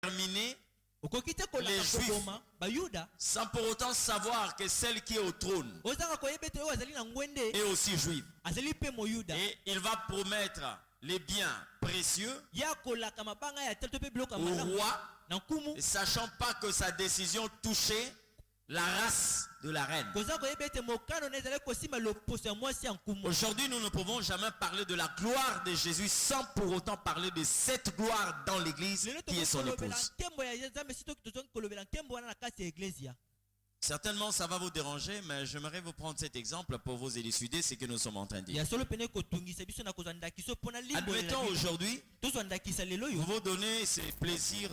terminer les Juifs sans pour autant savoir que celle qui est au trône est aussi juive. Et il va promettre les biens précieux au roi, sachant pas que sa décision touchait la race de la reine. Aujourd'hui, nous ne pouvons jamais parler de la gloire de Jésus sans pour autant parler de cette gloire dans l'église qui est son épouse. Certainement, ça va vous déranger, mais j'aimerais vous prendre cet exemple pour vous élucider ce que nous sommes en train de dire. Admettons aujourd'hui, vous vous donnez ce plaisir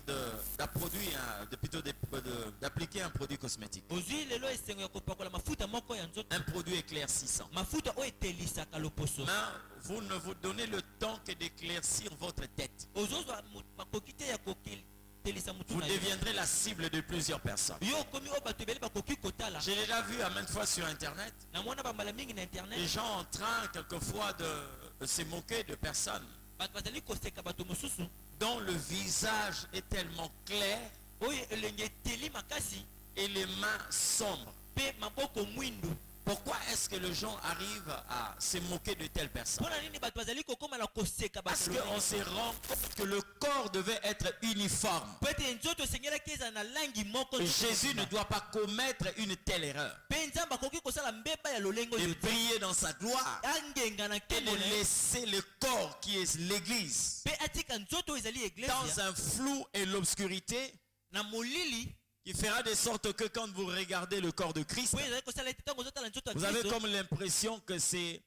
d'appliquer un produit cosmétique. Un produit éclaircissant. Mais vous ne vous donnez le temps que d'éclaircir votre tête. Vous deviendrez la cible de plusieurs personnes. J'ai déjà vu à maintes fois sur internet les gens en train quelquefois de se moquer de personnes dont le visage est tellement clair et les mains sombres. Pourquoi est-ce que les gens arrivent à se moquer de telles personnes? Parce qu'on se rend compte que le corps devait être uniforme. Jésus ne doit pas commettre une telle erreur. De briller dans sa gloire et de laisser le corps qui est l'église dans un flou et l'obscurité, qui fera de sorte que quand vous regardez le corps de Christ, vous avez comme l'impression que c'est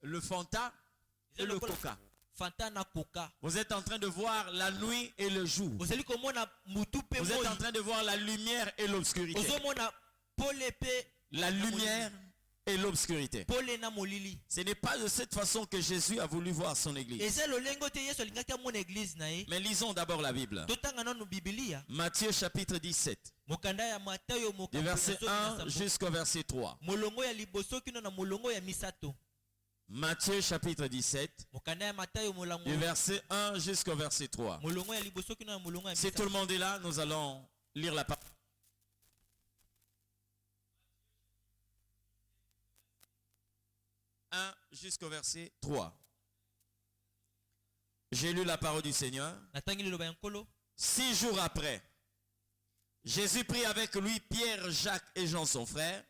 le Fanta et le Coca. Vous êtes en train de voir la nuit et le jour. Vous êtes en train de voir la lumière et l'obscurité. La lumière et l'obscurité. Ce n'est pas de cette façon que Jésus a voulu voir son église. Mais lisons d'abord la Bible. Matthieu chapitre 17. Du verset 1 jusqu'au verset 3. Matthieu chapitre 17. Du verset 1 jusqu'au verset 3. Si tout le monde est là, nous allons lire la parole. Jusqu'au verset 3. J'ai lu la parole du Seigneur. 6 jours après, Jésus prit avec lui Pierre, Jacques et Jean son frère.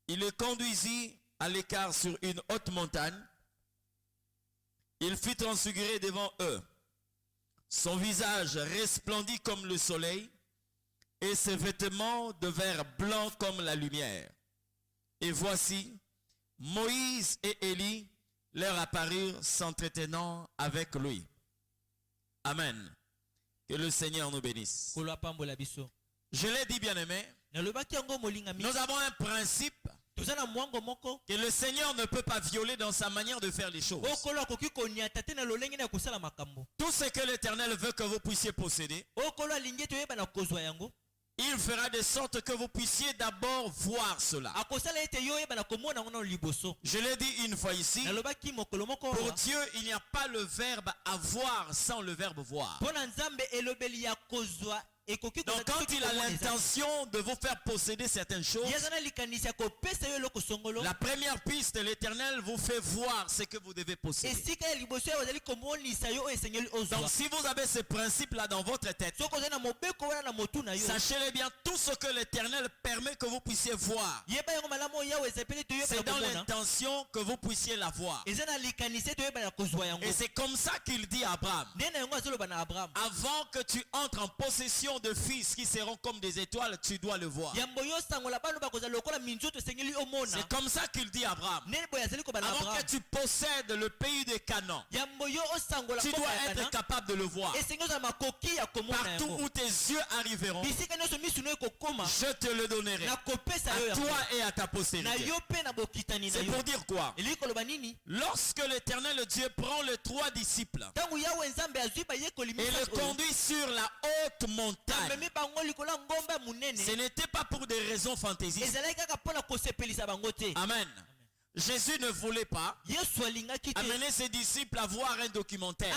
Il les conduisit à l'écart sur une haute montagne. Il fut transfiguré devant eux. Son visage resplendit comme le soleil et ses vêtements devinrent blancs comme la lumière. Et voici, Moïse et Élie leur apparurent s'entretenant avec lui. Amen. Que le Seigneur nous bénisse. Je l'ai dit, bien-aimé, nous avons un principe que le Seigneur ne peut pas violer dans sa manière de faire les choses. Tout ce que l'Éternel veut que vous puissiez posséder, il fera de sorte que vous puissiez d'abord voir cela. Je l'ai dit une fois ici, pour Dieu, il n'y a pas le verbe avoir sans le verbe voir. Donc quand il a l'intention de vous faire posséder certaines choses, la première piste, l'Éternel vous fait voir ce que vous devez posséder. Donc si vous avez ce principe-là dans votre tête, sachez-le bien, tout ce que l'Éternel permet que vous puissiez voir, c'est dans l'intention que vous puissiez la voir. Et c'est comme ça qu'il dit à Abraham, avant que tu entres en possession de fils qui seront comme des étoiles, tu dois le voir. C'est comme ça qu'il dit à Abraham, avant que tu possèdes le pays de Canaan, tu dois être capable de le voir. Partout où tes yeux arriveront, je te le donnerai, à toi et à ta postérité. C'est pour dire quoi? Lorsque l'Éternel Dieu prend les 3 disciples et les conduit sur la haute montagne, ce n'était pas pour des raisons fantaisistes. Amen. Jésus ne voulait pas amener ses disciples à voir un documentaire.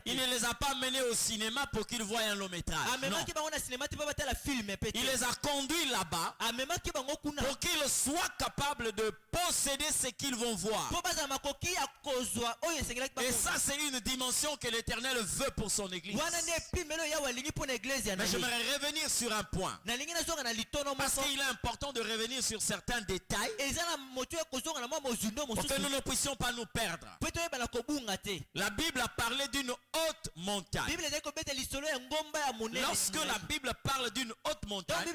Il ne les a pas amenés au cinéma pour qu'ils voient un long métrage. Non. Il les a conduits là-bas pour qu'ils soient capables de posséder ce qu'ils vont voir. Et ça, c'est une dimension que l'Éternel veut pour son Église. Mais j'aimerais revenir sur un point. Parce qu'il est important de revenir sur certains détails pour que nous ne puissions pas nous perdre. La Bible a parlé d'une haute montagne. Lorsque la Bible parle d'une haute montagne,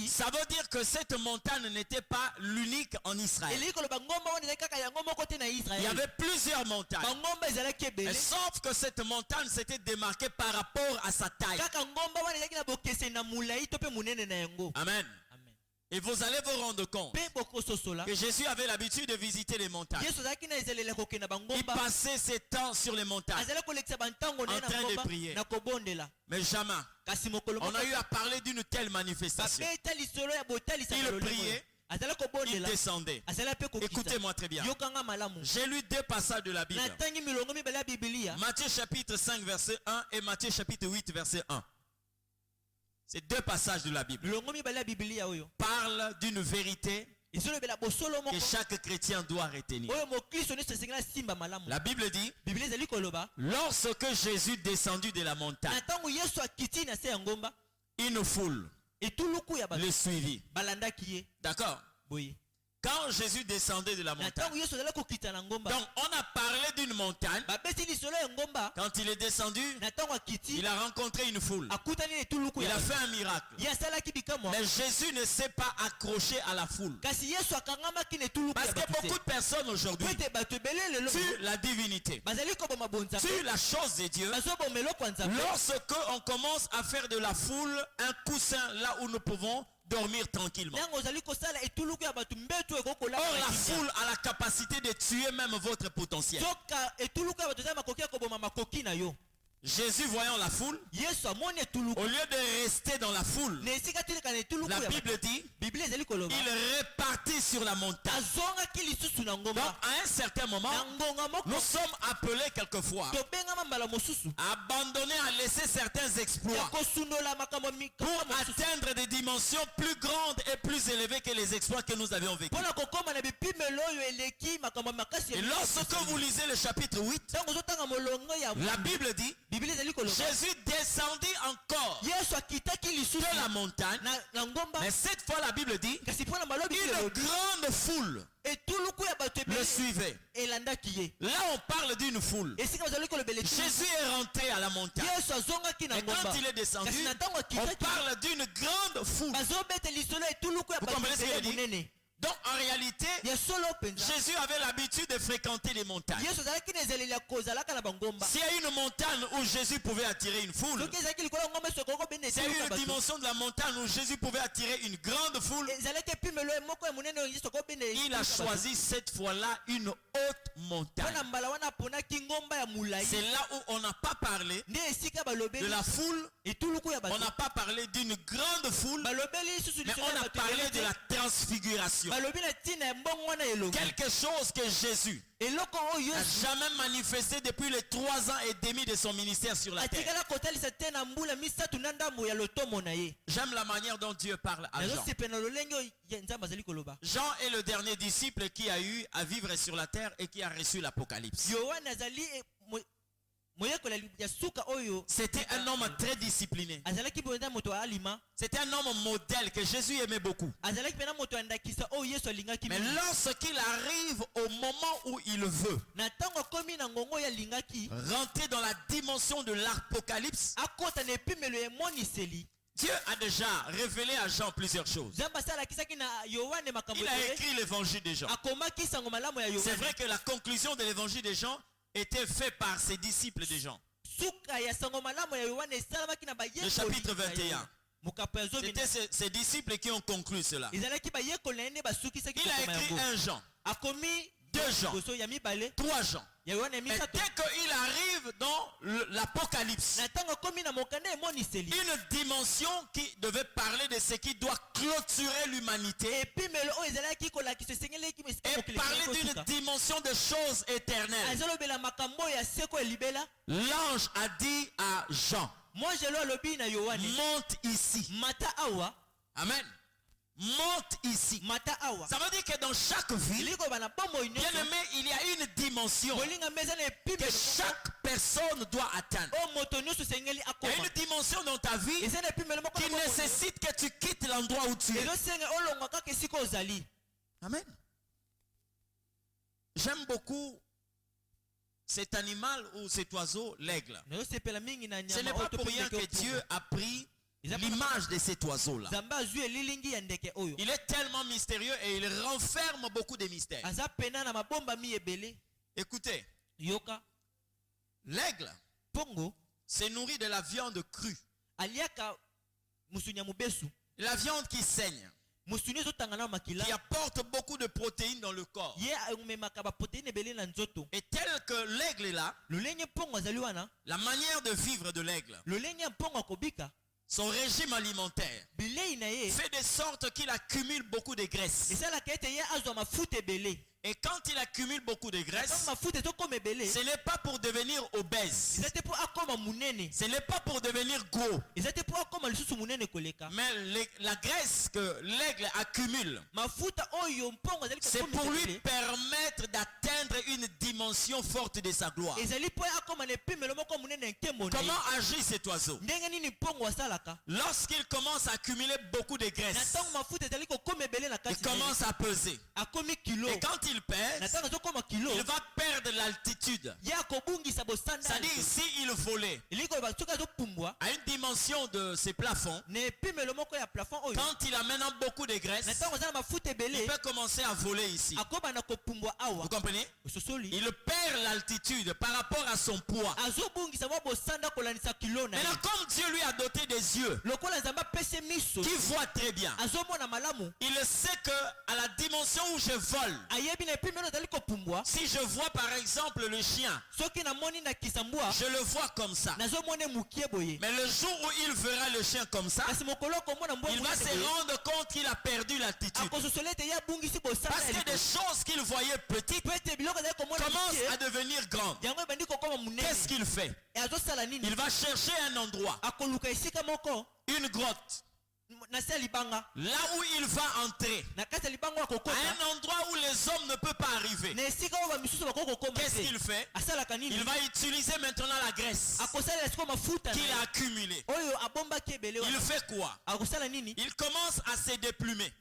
ça veut dire que cette montagne n'était pas l'unique en Israël. Il y avait plusieurs montagnes. Mais sauf que cette montagne s'était démarquée par rapport à sa taille. Amen. Et vous allez vous rendre compte que Jésus avait l'habitude de visiter les montagnes. Il passait ses temps sur les montagnes en train de prier. Mais jamais on a eu à parler d'une telle manifestation. Il priait, il descendait. Écoutez-moi très bien. J'ai lu deux passages de la Bible. Matthieu chapitre 5 verset 1 et Matthieu chapitre 8 verset 1. Ces deux passages de la Bible parlent d'une vérité que chaque chrétien doit retenir. La Bible dit, lorsque Jésus descendit de la montagne, une foule le suivit. D'accord? Quand Jésus descendait de la montagne, donc on a parlé d'une montagne. Quand il est descendu, il a rencontré une foule. Il a fait un miracle. Mais Jésus ne s'est pas accroché à la foule. Parce que beaucoup de personnes aujourd'hui tuent la divinité, tuent la chose de Dieu. Lorsque on commence à faire de la foule un coussin là où nous pouvons dormir tranquillement. Or, la foule a la capacité de tuer même votre potentiel. Jésus, voyant la foule, au lieu de rester dans la foule, la Bible dit, il repartit sur la montagne. Donc, à un certain moment, nous sommes appelés quelquefois à abandonner, à laisser certains exploits pour atteindre des dimensions plus grandes et plus élevées que les exploits que nous avions vécus. Et lorsque vous lisez le chapitre 8, la Bible dit, Jésus descendit encore de la montagne. Mais cette fois la Bible dit, une grande foule le suivait. Là on parle d'une foule. Jésus est rentré à la montagne. Et quand il est descendu, on parle d'une grande foule. Vous comprenez ce qu'il dit? Donc en réalité, Jésus avait l'habitude de fréquenter les montagnes. S'il y a une montagne où Jésus pouvait attirer une foule, c'est une dimension de la montagne où Jésus pouvait attirer une grande foule. Il a choisi cette fois-là une haute montagne. C'est là où on n'a pas parlé de la foule. On n'a pas parlé d'une grande foule, mais on a parlé de la transfiguration. Quelque chose que Jésus n'a jamais manifesté depuis les 3 ans et demi de son ministère sur la terre. J'aime la manière dont Dieu parle à Jean. Jean est le dernier disciple qui a eu à vivre sur la terre et qui a reçu l'Apocalypse. C'était un homme très discipliné. C'était un homme modèle que Jésus aimait beaucoup. Mais lorsqu'il arrive au moment où il veut rentrer dans la dimension de l'Apocalypse, Dieu a déjà révélé à Jean plusieurs choses. Il a écrit l'évangile de Jean. C'est vrai que la conclusion de l'évangile de Jean était faite par ses disciples de Jean. Le chapitre 21. C'était ses disciples qui ont conclu cela. Il a écrit un Jean. 2 Jean, 3 Jean. Et dès qu'il arrive dans l'Apocalypse, une dimension qui devait parler de ce qui doit clôturer l'humanité et parler d'une dimension de choses éternelles. L'ange a dit à Jean, monte ici. Amen. Monte ici. Ça veut dire que dans chaque ville, bien aimé, il y a une dimension que chaque personne doit atteindre. Il y a une dimension dans ta vie qui nécessite que tu quittes l'endroit où tu es. Amen. J'aime beaucoup cet animal ou cet oiseau, l'aigle. Ce n'est pas pour rien que Dieu a pris l'image de cet oiseau-là. Il est tellement mystérieux et il renferme beaucoup de mystères. Écoutez, l'aigle se nourrit de la viande crue. La viande qui saigne, qui apporte beaucoup de protéines dans le corps. Et tel que l'aigle est là, la manière de vivre de l'aigle, son régime alimentaire fait de sorte qu'il accumule beaucoup de graisse. Et quand il accumule beaucoup de graisse, ce n'est pas pour devenir obèse. Ce n'est pas pour devenir gros. Mais la graisse que l'aigle accumule, c'est pour lui permettre d'atteindre une dimension forte de sa gloire. Comment agit cet oiseau? Lorsqu'il commence à accumuler beaucoup de graisse, il commence à peser. Et quand il pèse, il va perdre l'altitude. C'est-à-dire ici il volait à une dimension de ses plafonds. Quand il a maintenant beaucoup de graisse, il peut commencer à voler ici. Vous comprenez? Il perd l'altitude par rapport à son poids. Maintenant, comme Dieu lui a doté des yeux qui voient très bien, il sait que à la dimension où je vole, si je vois par exemple le chien, je le vois comme ça. Mais le jour où il verra le chien comme ça, il va se rendre compte qu'il a perdu l'altitude. Parce que des choses qu'il voyait petites commencent à devenir grandes. Qu'est-ce qu'il fait? Il va chercher un endroit, une grotte, là où il va entrer, à un endroit où les hommes ne peuvent pas arriver. Qu'est-ce qu'il fait? Il va utiliser maintenant la graisse qu'il a accumulée. Il fait quoi? Il commence à se déplumer.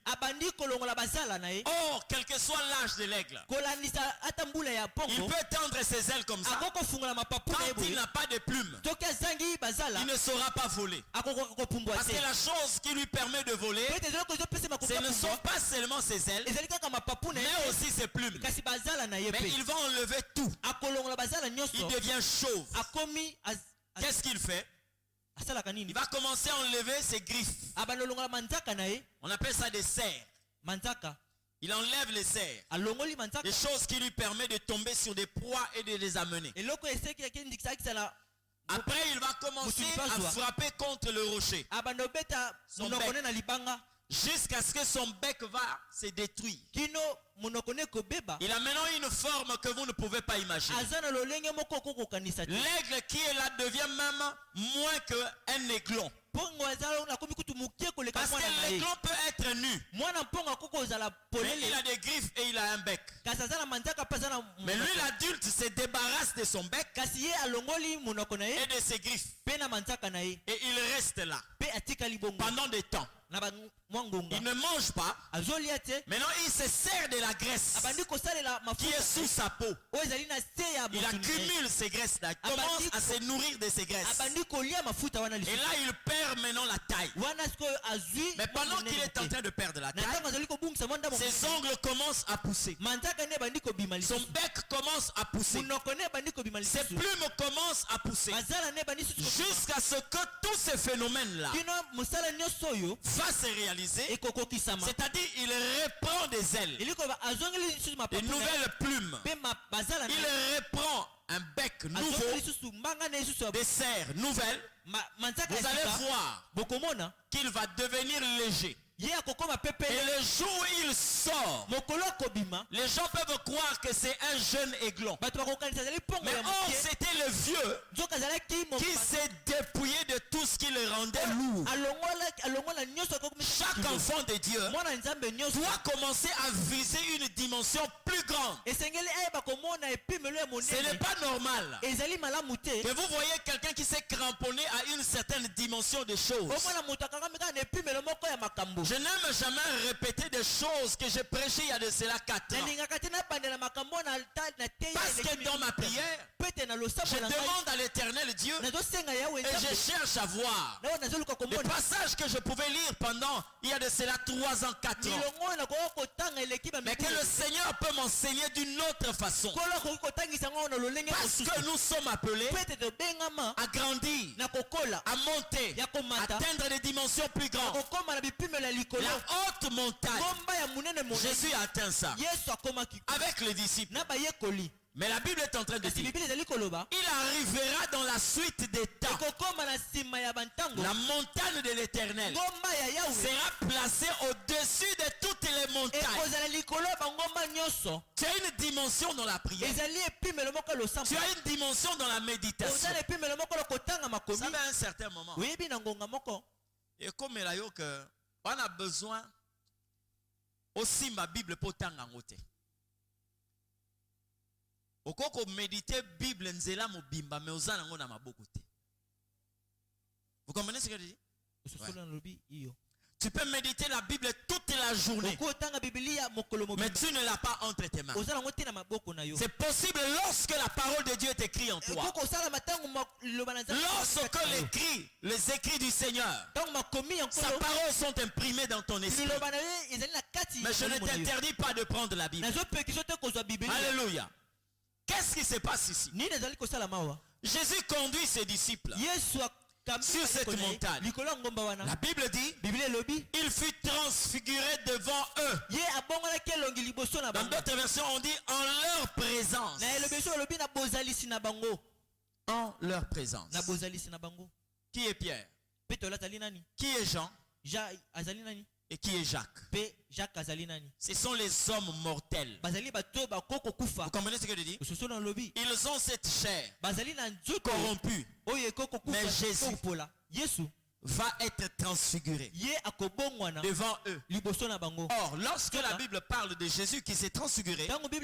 Or, quel que soit l'âge de l'aigle, il peut tendre ses ailes comme ça. Quand il n'a pas de plumes, il ne saura pas voler. Parce que la chose qui lui permet de voler, ce ne sont pas seulement ses ailes, mais aussi ses plumes. Mais il va enlever tout. Il devient chauve. Qu'est-ce qu'il fait? Il va commencer à enlever ses griffes. On appelle ça des serres. Il enlève les serres, des choses qui lui permettent de tomber sur des proies et de les amener. Après, il va commencer à frapper contre le rocher, jusqu'à ce que son bec va se détruire. Il a maintenant une forme que vous ne pouvez pas imaginer. L'aigle qui est là devient même moins qu'un aiglon. Parce que l'aiglon peut être nu, mais il a des griffes et il a un bec. Mais lui, l'adulte, se débarrasse de son bec et de ses griffes. Et il reste là pendant des temps. Il ne mange pas. Maintenant, il se sert de la graisse qui est sous sa peau. Il accumule ces graisses-là. Il commence à se nourrir de ces graisses. Et là, il perd maintenant la taille. Mais pendant qu'il est en train de perdre la taille, ses ongles commencent à pousser. Son bec commence à pousser. Ses plumes commencent à pousser. Jusqu'à ce que tous ces phénomènes-là va va se réaliser. C'est-à-dire, il reprend des ailes, une nouvelle plume. Il reprend un bec nouveau, des serres nouvelles. Vous allez voir qu'il va devenir léger. Et le jour où il sort, les gens peuvent croire que c'est un jeune aiglon. Mais or, c'était le vieux qui s'est dépouillé de tout ce qui le rendait lourd. Chaque enfant de Dieu doit commencer à viser une dimension plus grande. Ce n'est pas normal que vous voyez quelqu'un qui s'est cramponné à une certaine dimension de choses. Je n'aime jamais répéter des choses que j'ai prêchées il y a de cela 4 ans. Parce que dans ma prière, je demande à l'Éternel Dieu et je cherche à voir les passages que je pouvais lire pendant il y a de cela 3 ans, 4 ans. Mais que le Seigneur peut m'enseigner d'une autre façon. Parce que nous sommes appelés à grandir, à monter, à atteindre des dimensions plus grandes. La haute montagne, Jésus a atteint ça avec les disciples. Mais la Bible est en train de dire, il arrivera dans la suite des temps. La montagne de l'Éternel sera placée au-dessus de toutes les montagnes. Tu as une dimension dans la prière. Tu as une dimension dans la méditation. Ça va à un certain moment. Et comme il a eu que on a besoin aussi ma Bible pour t'engager. Okoko méditer Bible nzela mobimba mais ozana ngona maboko te. Vous comprenez ce que je dis? Ouais. Tu peux méditer la Bible toute la journée, mais tu ne l'as pas entre tes mains. C'est possible lorsque la parole de Dieu est écrite en toi. Lorsque les écrits du Seigneur, sa parole sont imprimés dans ton esprit. Mais je ne t'interdis pas de prendre la Bible. Alléluia. Qu'est-ce qui se passe ici? Jésus conduit ses disciples sur cette montagne. La Bible dit, il fut transfiguré devant eux. Dans d'autres versions, on dit en leur présence. En leur présence. Qui est Pierre? Qui est Jean? Et qui est Jacques? Ce sont les hommes mortels. Vous comprenez ce que je dis? Ils ont cette chair corrompue. Mais Jésus va être transfiguré devant eux. Or, lorsque la Bible parle de Jésus qui s'est transfiguré, la Bible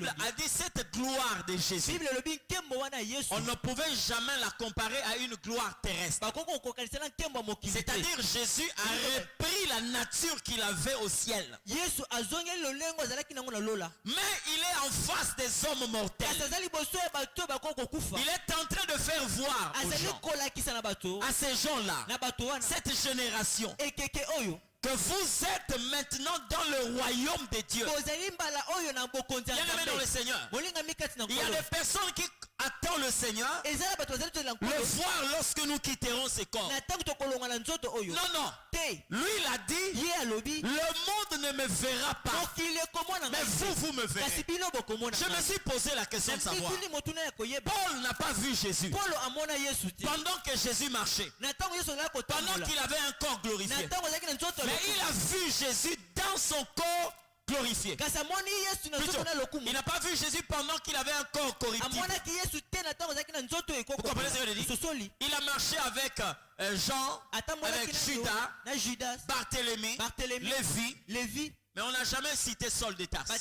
a dit cette gloire de Jésus, on ne pouvait jamais la comparer à une gloire terrestre. C'est-à-dire Jésus a repris la nature qu'il avait au ciel. Mais il est en face des hommes mortels. Il est en train de faire voir aux gens, à ces gens-là, cette génération, que vous êtes maintenant dans le royaume de Dieu. Bien-aimés dans le Seigneur, il y a des personnes qui attendent le Seigneur le voir lorsque nous quitterons ce corps. Non, non. Lui, il a dit, le monde ne me verra pas, mais vous me verrez. Je me suis posé la question de savoir, Paul n'a pas vu Jésus pendant que Jésus marchait, pendant qu'il avait un corps glorifié, mais il a vu Jésus dans son corps glorifié. Plutôt, il n'a pas vu Jésus pendant qu'il avait un corps corruptible. Vous comprenez ce que je dis? Il a marché avec Jean, avec Judas, Barthélemy, Lévi. Mais on n'a jamais cité Saul de Tarse. Mais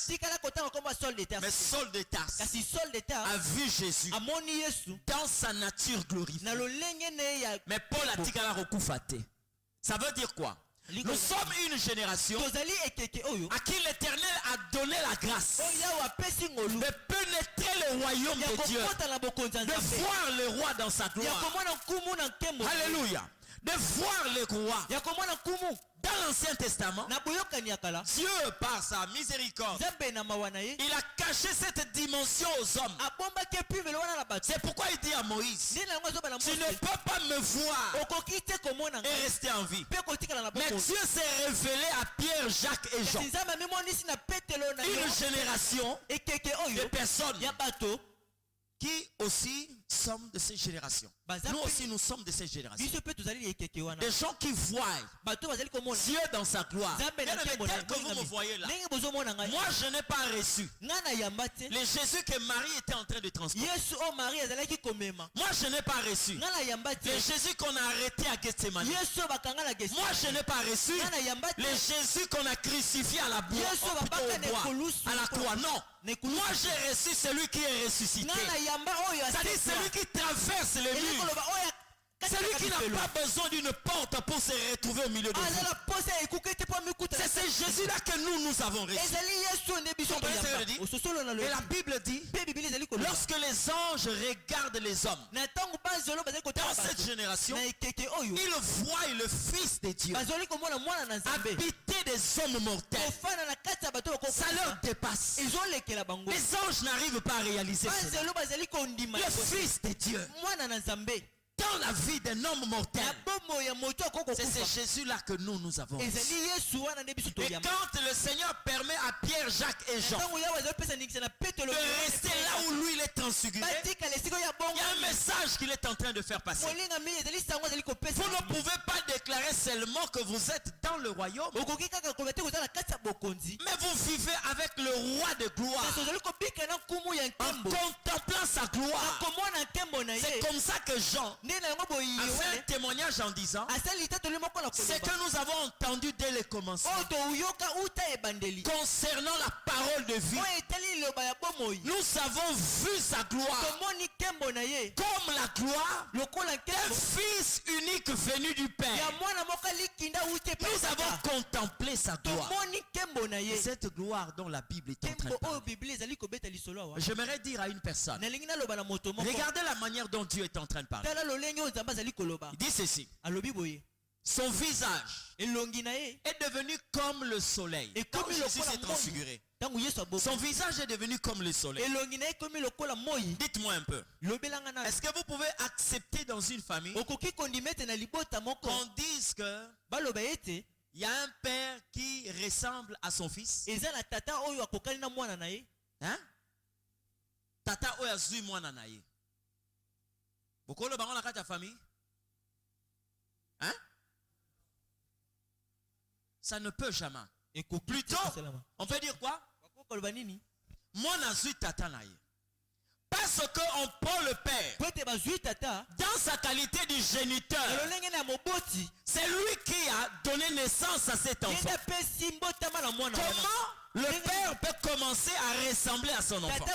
Saul de Tarse a vu Jésus dans sa nature glorifiée. Mais Paul a dit qu'il a recouvert. Ça veut dire quoi? Nous sommes une génération à qui l'Éternel a donné la grâce de pénétrer le royaume de Dieu, de voir le roi dans sa gloire. Alléluia. de voir le roi. Dans l'Ancien Testament, Dieu, par sa miséricorde, il a caché cette dimension aux hommes. C'est pourquoi il dit à Moïse, tu ne peux pas me voir et rester en vie. Mais Dieu s'est révélé à Pierre, Jacques et Jean. Une génération de personnes qui aussi sommes de cette génération. Nous aussi, nous sommes de cette génération. Des gens qui voient Dieu dans sa gloire. Tel que vous me voyez là. Moi, je n'ai pas reçu le Jésus que Marie était en train de transporter. Moi, je n'ai pas reçu le Jésus qu'on a arrêté à Gethsemane. Moi, je n'ai pas reçu le Jésus qu'on a crucifié à la bois, à la croix. Non. Moi, j'ai reçu celui qui est ressuscité. C'est-à-dire celui qui traverse les murs. Celui qui n'a pas besoin d'une porte pour se retrouver au milieu de vous. C'est ce Jésus-là que nous avons reçu. Et la Bible dit, lorsque les anges regardent les hommes, dans cette génération, ils voient le Fils de Dieu habiter des hommes mortels. Ça leur dépasse. Les anges n'arrivent pas à réaliser cela. Le Fils de Dieu dans la vie d'un homme mortel. C'est ce Jésus-là que nous avons. Et quand le Seigneur permet à Pierre, Jacques et Jean de rester là où lui il est transfiguré, il y a un message qu'il est en train de faire passer. Vous ne pouvez pas déclarer seulement que vous êtes dans le royaume, mais vous vivez avec le roi de gloire en contemplant sa gloire. C'est comme ça que Jean a fait un témoignage en disant ce que nous avons entendu dès le commencement concernant la parole de vie. Nous avons vu sa gloire comme la gloire d'un Fils unique venu du Père. Nous avons contemplé sa gloire. Cette gloire dont la Bible est en train de parler. J'aimerais dire à une personne, regardez la manière dont Dieu est en train de parler. Il dit ceci: son visage est devenu comme le soleil. Et quand Jésus s'est transfiguré, son visage est devenu comme le soleil. Dites-moi un peu, est-ce que vous pouvez accepter dans une famille qu'on dise que il y a un père qui ressemble à son fils? Hein? Tata oya zui mwana na ye. Bokolo bango na kati ya famille? Hein? Ça ne peut jamais. Plutôt, on peut dire quoi? Mwana zui tata na ye. Parce qu'on prend le père dans sa qualité de géniteur. C'est lui qui a donné naissance à cet enfant. Comment le père peut commencer à ressembler à son enfant?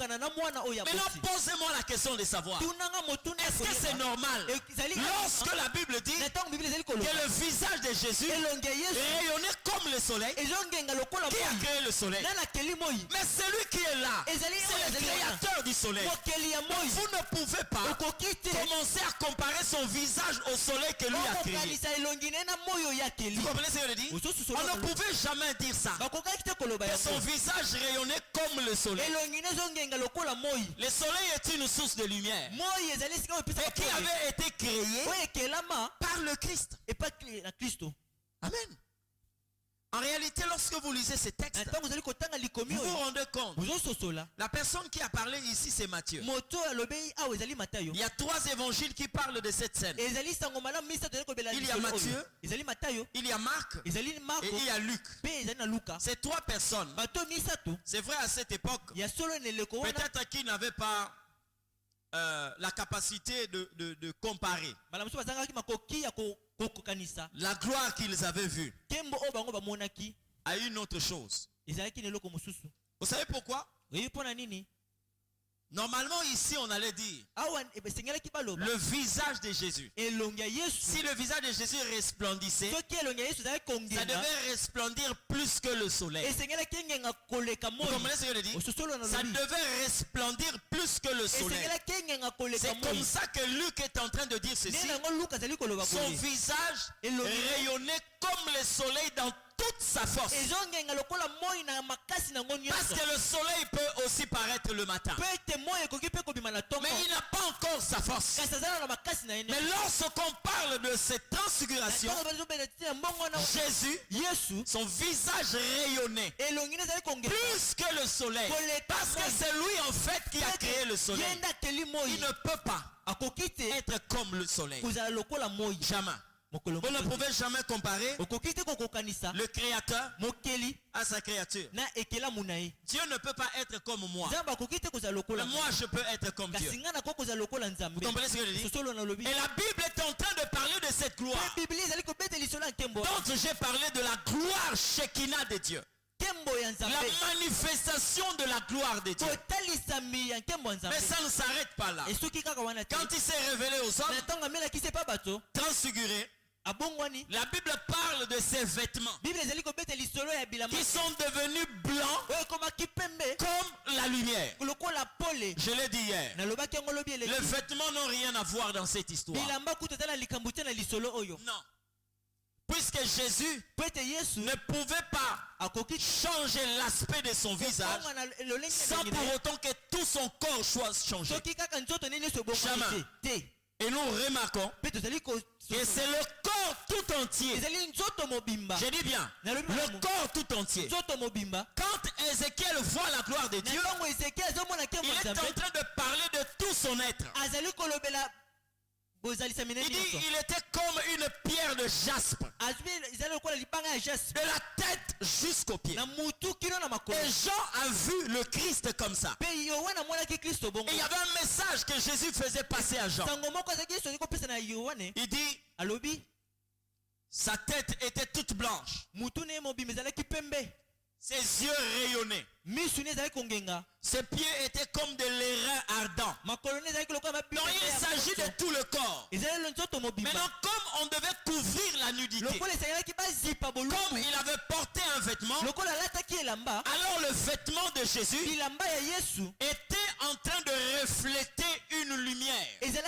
Maintenant, posez-moi la question de savoir, est-ce que c'est normal lorsque la Bible dit que le visage de Jésus rayonnait comme le soleil? Qui a créé le soleil? Mais celui qui est là, c'est le créateur du soleil. Vous ne pouvez pas commencer à comparer son visage au soleil que lui a créé. Vous comprenez ce que je dis? On ne pouvait jamais dire ça. Que son visage rayonnait comme le soleil. Le soleil est une source de lumière et qui avait été créé par le Christ. Amen. En réalité, lorsque vous lisez ces textes, vous vous rendez compte. La personne qui a parlé ici, c'est Matthieu. Il y a 3 évangiles qui parlent de cette scène. Il y a Matthieu, il y a Marc et il y a Luc. Ces 3 personnes, c'est vrai à cette époque, peut-être qu'ils n'avaient pas la capacité de comparer la gloire qu'ils avaient vue à une autre chose. Vous savez pourquoi? Normalement, ici, on allait dire le visage de Jésus. Si le visage de Jésus resplendissait, ça devait resplendir plus que le soleil. Vous comprenez ce que je dis? Ça devait resplendir plus que le soleil. C'est comme ça que Luc est en train de dire ceci. Son visage rayonnait comme le soleil dans toute sa force. Parce que le soleil peut aussi paraître le matin. Mais il n'a pas encore sa force. Mais lorsqu'on parle de cette transfiguration, Jésus, son visage rayonnait plus que le soleil. Parce que c'est lui en fait qui a créé le soleil. Il ne peut pas être comme le soleil. Jamais. Vous ne pouvez jamais comparer le créateur à sa créature. Dieu ne peut pas être comme moi. Mais moi je peux être comme Dieu. Vous comprenez ce que je dis? Et la Bible est en train de parler de cette gloire. Donc j'ai parlé de la gloire Shekinah de Dieu. La manifestation de la gloire de Dieu. Mais ça ne s'arrête pas là. Quand il s'est révélé aux hommes, transfiguré, la Bible parle de ses vêtements qui sont devenus blancs comme la lumière. Je l'ai dit hier. Les vêtements n'ont rien à voir dans cette histoire. Non. Puisque Jésus ne pouvait pas changer l'aspect de son visage sans pour autant que tout son corps soit changé. Jamais. Et nous remarquons que c'est le corps tout entier. Je dis bien, le corps tout entier. Quand Ézéchiel voit la gloire de Dieu, il est en train de parler de tout son être. Il dit il était comme une pierre de jaspe. De la tête jusqu'aux pieds. Et Jean a vu le Christ comme ça. Et il y avait un message que Jésus faisait passer à Jean. Il dit sa tête était toute blanche. Ses yeux rayonnaient. Ses pieds étaient comme de l'airain ardent. Donc il s'agit de tout le corps. Maintenant, comme on devait couvrir la nudité, comme il avait porté un vêtement, alors le vêtement de Jésus était en train de refléter une lumière. C'est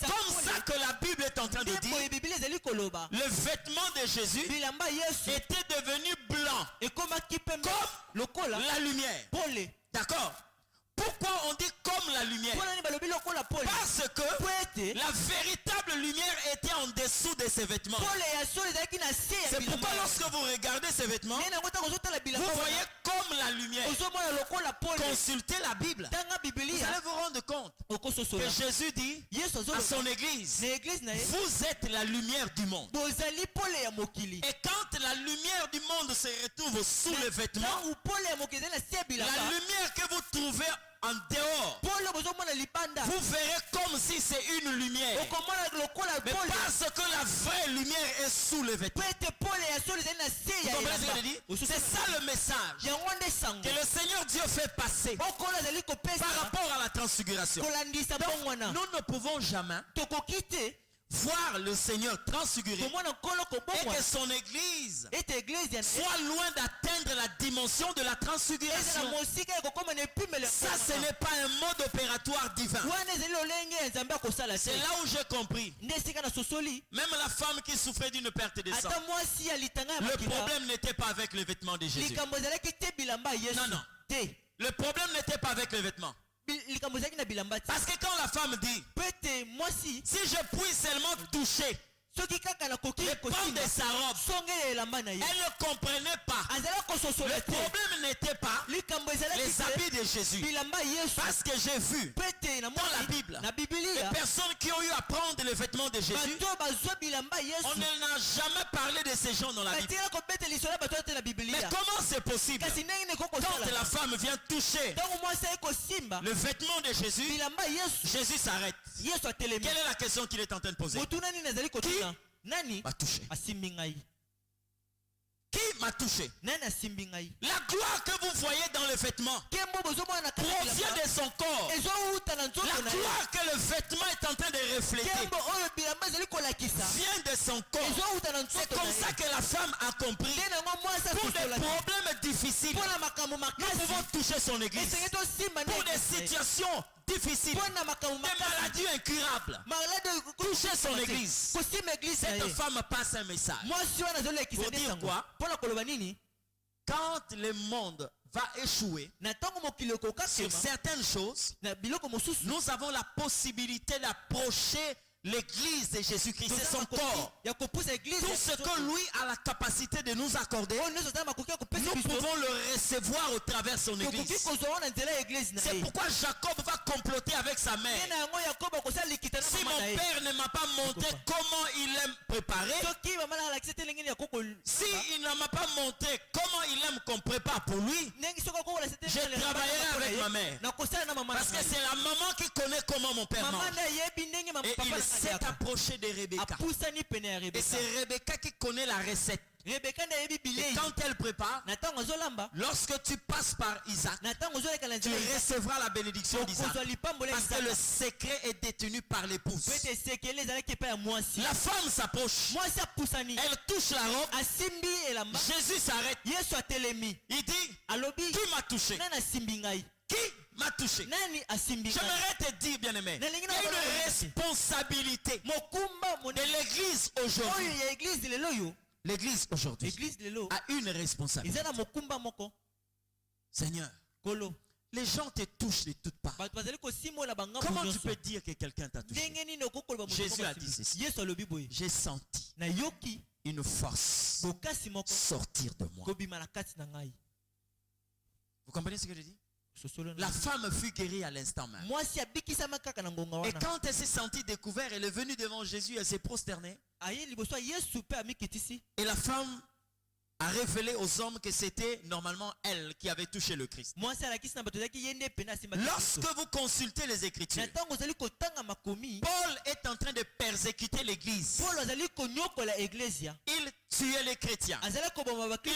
comme ça que la Bible est en train de dire. Le vêtement de Jésus était devenu blanc comme la lumière. D'accord? Pourquoi on dit comme la lumière? Parce que la véritable lumière était en dessous de ces vêtements. C'est pourquoi lorsque vous regardez ces vêtements, vous voyez comme la lumière. Consultez la Bible. Vous allez vous rendre compte que Jésus dit à son église, vous êtes la lumière du monde. Et quand la lumière du monde se retrouve sous les vêtements, la lumière que vous trouvez en dehors, vous verrez comme si c'est une lumière. Mais parce que la vraie lumière est sous le vêtement. C'est ça le message que le Seigneur Dieu fait passer par rapport à la transfiguration. Donc, nous ne pouvons jamais voir le Seigneur transfiguré et que son église soit loin d'atteindre la dimension de la transfiguration. Ça, ce n'est pas un mode opératoire divin. C'est là où j'ai compris. Même la femme qui souffrait d'une perte de sang, le problème n'était pas avec les vêtements de Jésus. Non, non. Le problème n'était pas avec les vêtements. Parce que quand la femme dit, si je puis seulement toucher les pans de sa robe, elle ne comprenait pas. Le problème n'était pas les habits de Jésus. Parce que j'ai vu dans la Bible les personnes qui ont eu à prendre les vêtements de Jésus, on n'a jamais parlé de ces gens dans la Bible. Mais comment c'est possible? Quand la femme vient toucher le vêtement de Jésus, Jésus s'arrête. Quelle est la question qu'il est en train de poser? Qui m'a touché? Qui m'a touché? La gloire que vous voyez dans le le vêtement provient de son corps. La gloire que le vêtement est en train de refléter vient de son corps. C'est comme ça que la femme a compris. Pour des problèmes difficiles, nous pouvons toucher son église. Pour des situations difficiles, des maladies incurables, toucher son église. Cette femme passe un message. Pour dire quoi? Quand le monde va échouer sur certaines choses, nous avons la possibilité d'approcher l'église de Jésus-Christ, c'est son corps. Tout ce que lui a la capacité de nous accorder, nous pouvons le recevoir au travers de son église. C'est pourquoi Jacob va comploter avec sa mère. Si mon père ne m'a pas montré comment il aime préparer, si il ne m'a pas montré comment il aime qu'on prépare pour lui, je travaillerai avec ma mère. Parce que c'est la maman qui connaît comment mon père mange. Et il s'est approché de Rebecca. Et c'est Rebecca qui connaît la recette. Et quand elle prépare, lorsque tu passes par Isaac, tu recevras la bénédiction d'Isaac. Parce que le secret est détenu par l'épouse. La femme s'approche. Elle touche la robe. Jésus s'arrête. Il dit, qui m'a touché? Qui m'a touché? J'aimerais te dire, bien-aimé, il y a une responsabilité de l'église aujourd'hui. L'église aujourd'hui a une responsabilité. Seigneur, les gens te touchent de toutes parts. Comment tu peux dire que quelqu'un t'a touché? Jésus a dit ceci. J'ai senti une force sortir de moi. Vous comprenez ce que je dis? La femme fut guérie à l'instant même. Et quand elle s'est sentie découverte, elle est venue devant Jésus, elle s'est prosternée. Et la femme a révélé aux hommes que c'était normalement elle qui avait touché le Christ. Lorsque vous consultez les Écritures, Paul est en train de persécuter l'Église. Il tuait les chrétiens. Il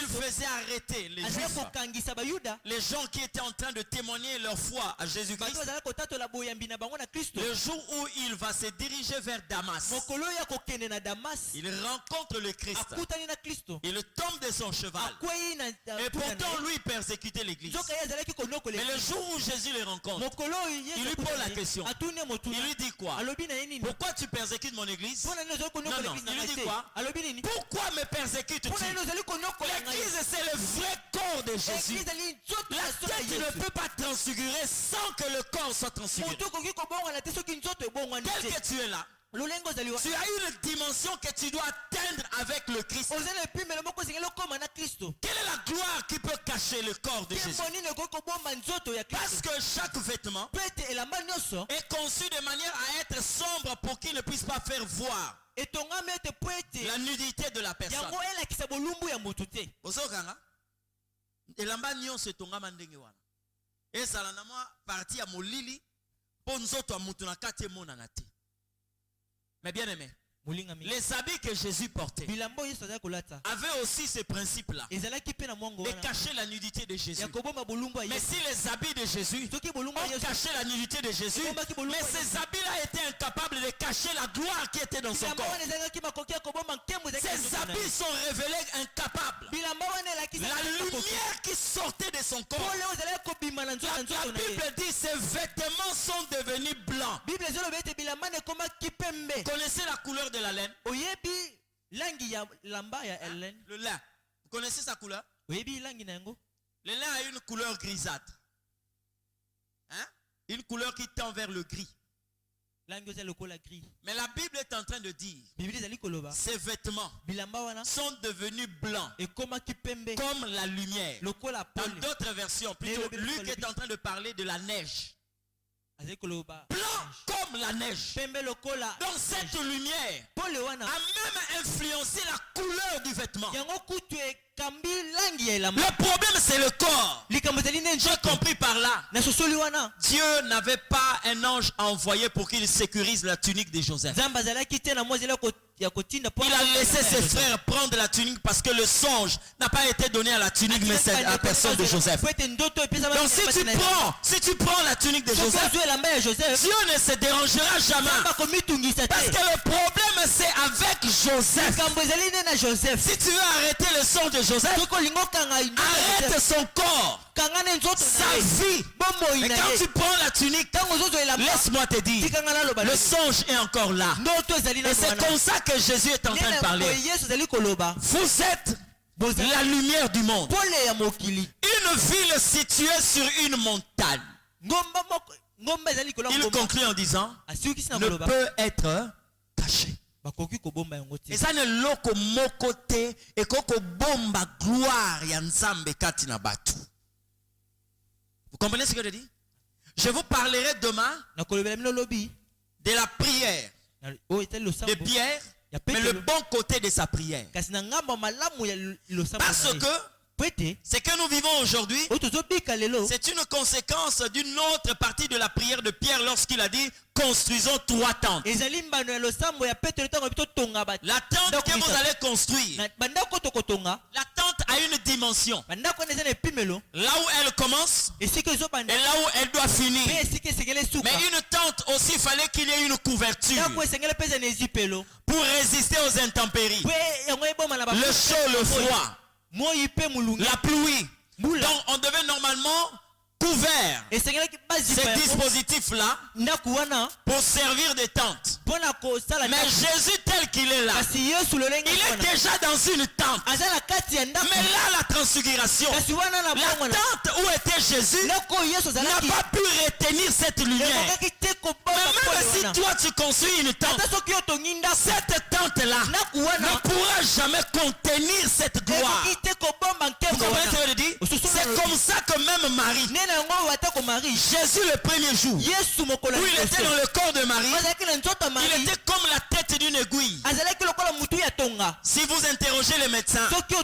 faisait arrêter les Juifs. Les gens qui étaient en train de témoigner leur foi à Jésus-Christ. Le jour où il va se diriger vers Damas, il rencontre le Christ. Il tombe de son cheval. Et pourtant lui persécutait l'Église. Mais le jour où Jésus les rencontre, il lui pose la question. Il lui dit quoi? Pourquoi tu persécutes mon Église? Non, il lui dit quoi? Pourquoi me persécutes-tu? L'Église, c'est le vrai corps de Jésus. La tête ne peut pas transfigurer sans que le corps soit transfiguré. Tel que tu es là, tu as une dimension que tu dois atteindre avec le Christ. Quelle est la gloire qui peut cacher le corps de Jésus? Parce que chaque vêtement est conçu de manière à être sombre pour qu'il ne puisse pas faire voir la nudité de la personne. Elamba nyonso etongama ndenge wana. Ezala na mwa parti ya molili po nzoto ya mutu na kati emonana te. Mais bien aimé, les habits que Jésus portait avaient aussi ce principe-là de cacher la nudité de Jésus. Mais si les habits de Jésus ont caché la nudité de Jésus, mais ces habits-là étaient incapables de cacher la gloire qui était dans son corps. Ces habits sont révélés incapables. La lumière qui sortait de son corps. La Bible dit ces vêtements sont devenus blancs. Connaissez la couleur de la laine? Le lin. Vous connaissez sa couleur? Le lin a une couleur grisâtre. Hein? Une couleur qui tend vers le gris. Mais la Bible est en train de dire ces vêtements sont devenus blancs comme la lumière. Dans d'autres versions, plutôt, Luc est en train de parler de la neige. Blanc comme la neige. Donc cette lumière a même influencé la couleur du vêtement. Le problème c'est le corps. J'ai compris par là. Dieu n'avait pas un ange à envoyer pour qu'il sécurise la tunique de Joseph. Il a laissé ses frères prendre la tunique parce que le songe n'a pas été donné à la tunique mais c'est à la personne de Joseph. Donc si tu prends la tunique de Joseph, Dieu ne se dérangera jamais. Parce que le problème c'est avec Joseph. Si tu veux arrêter le songe de Joseph, arrête son corps, sa vie. Et quand tu prends la tunique, laisse-moi te dire, le songe est encore là. Et c'est comme ça que Jésus est en train de parler. Vous êtes la lumière du monde. Une ville située sur une montagne. Il conclut en disant, ne peut être caché. Et ça ne loko mokote et koko bomba gloire ya nzambe kati na batu. Vous comprenez ce que je dis? Je vous parlerai demain de la prière de Pierre, mais le bon côté de sa prière. Parce que ce que nous vivons aujourd'hui, c'est une conséquence d'une autre partie de la prière de Pierre lorsqu'il a dit construisons 3 tentes. La tente que vous allez construire, la tente a une dimension. Là où elle commence et là où elle doit finir. Mais une tente aussi, il fallait qu'il y ait une couverture pour résister aux intempéries, le chaud, le froid, la pluie. Donc on devait normalement couvert ces dispositifs-là pour servir de tente. Mais Jésus tel qu'il est là, il est déjà dans une tente. Mais là, la transfiguration, la tente où était Jésus n'a pas pu retenir cette lumière. Mais même si toi tu construis une tente, cette tente-là ne pourra jamais contenir cette gloire. Vous comprenez ce que je dis? C'est comme ça que même Marie, Jésus le premier jour, où il était dans le corps de Marie, il était comme la tête d'une aiguille. Si vous interrogez les médecins, ils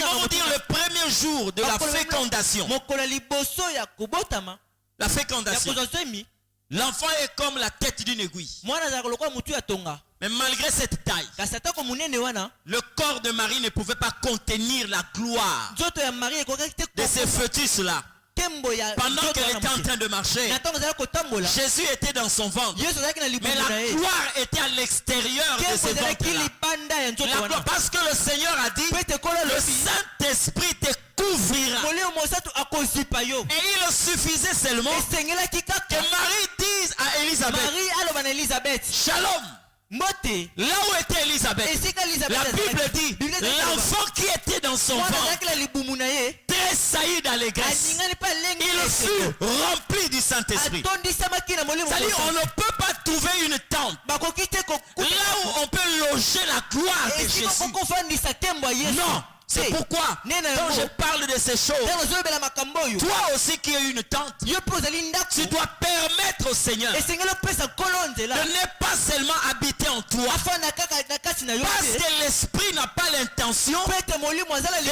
vont vous dire le premier jour de la fécondation. La fécondation. L'enfant est comme la tête d'une aiguille. Mais malgré cette taille, le corps de Marie ne pouvait pas contenir la gloire de ce fœtus-là. Pendant qu'elle était en train de marcher, Jésus était dans son ventre. Mais la gloire était à l'extérieur de ce ventre-là. Parce que le Seigneur a dit, le Saint-Esprit te couvrira. Et il suffisait seulement que Marie dise à Élisabeth, Shalom. Là où était Élisabeth, la Bible dit, l'enfant qui était dans son ventre tressaillit d'allégresse. Il fut rempli du Saint-Esprit. C'est-à-dire, on ne peut pas trouver une tente là où on peut loger la gloire de Jésus. Non. C'est pourquoi, quand je parle de ces choses, toi aussi qui as une tente, tu dois permettre au Seigneur de ne pas seulement habiter en toi, parce que l'Esprit n'a pas l'intention de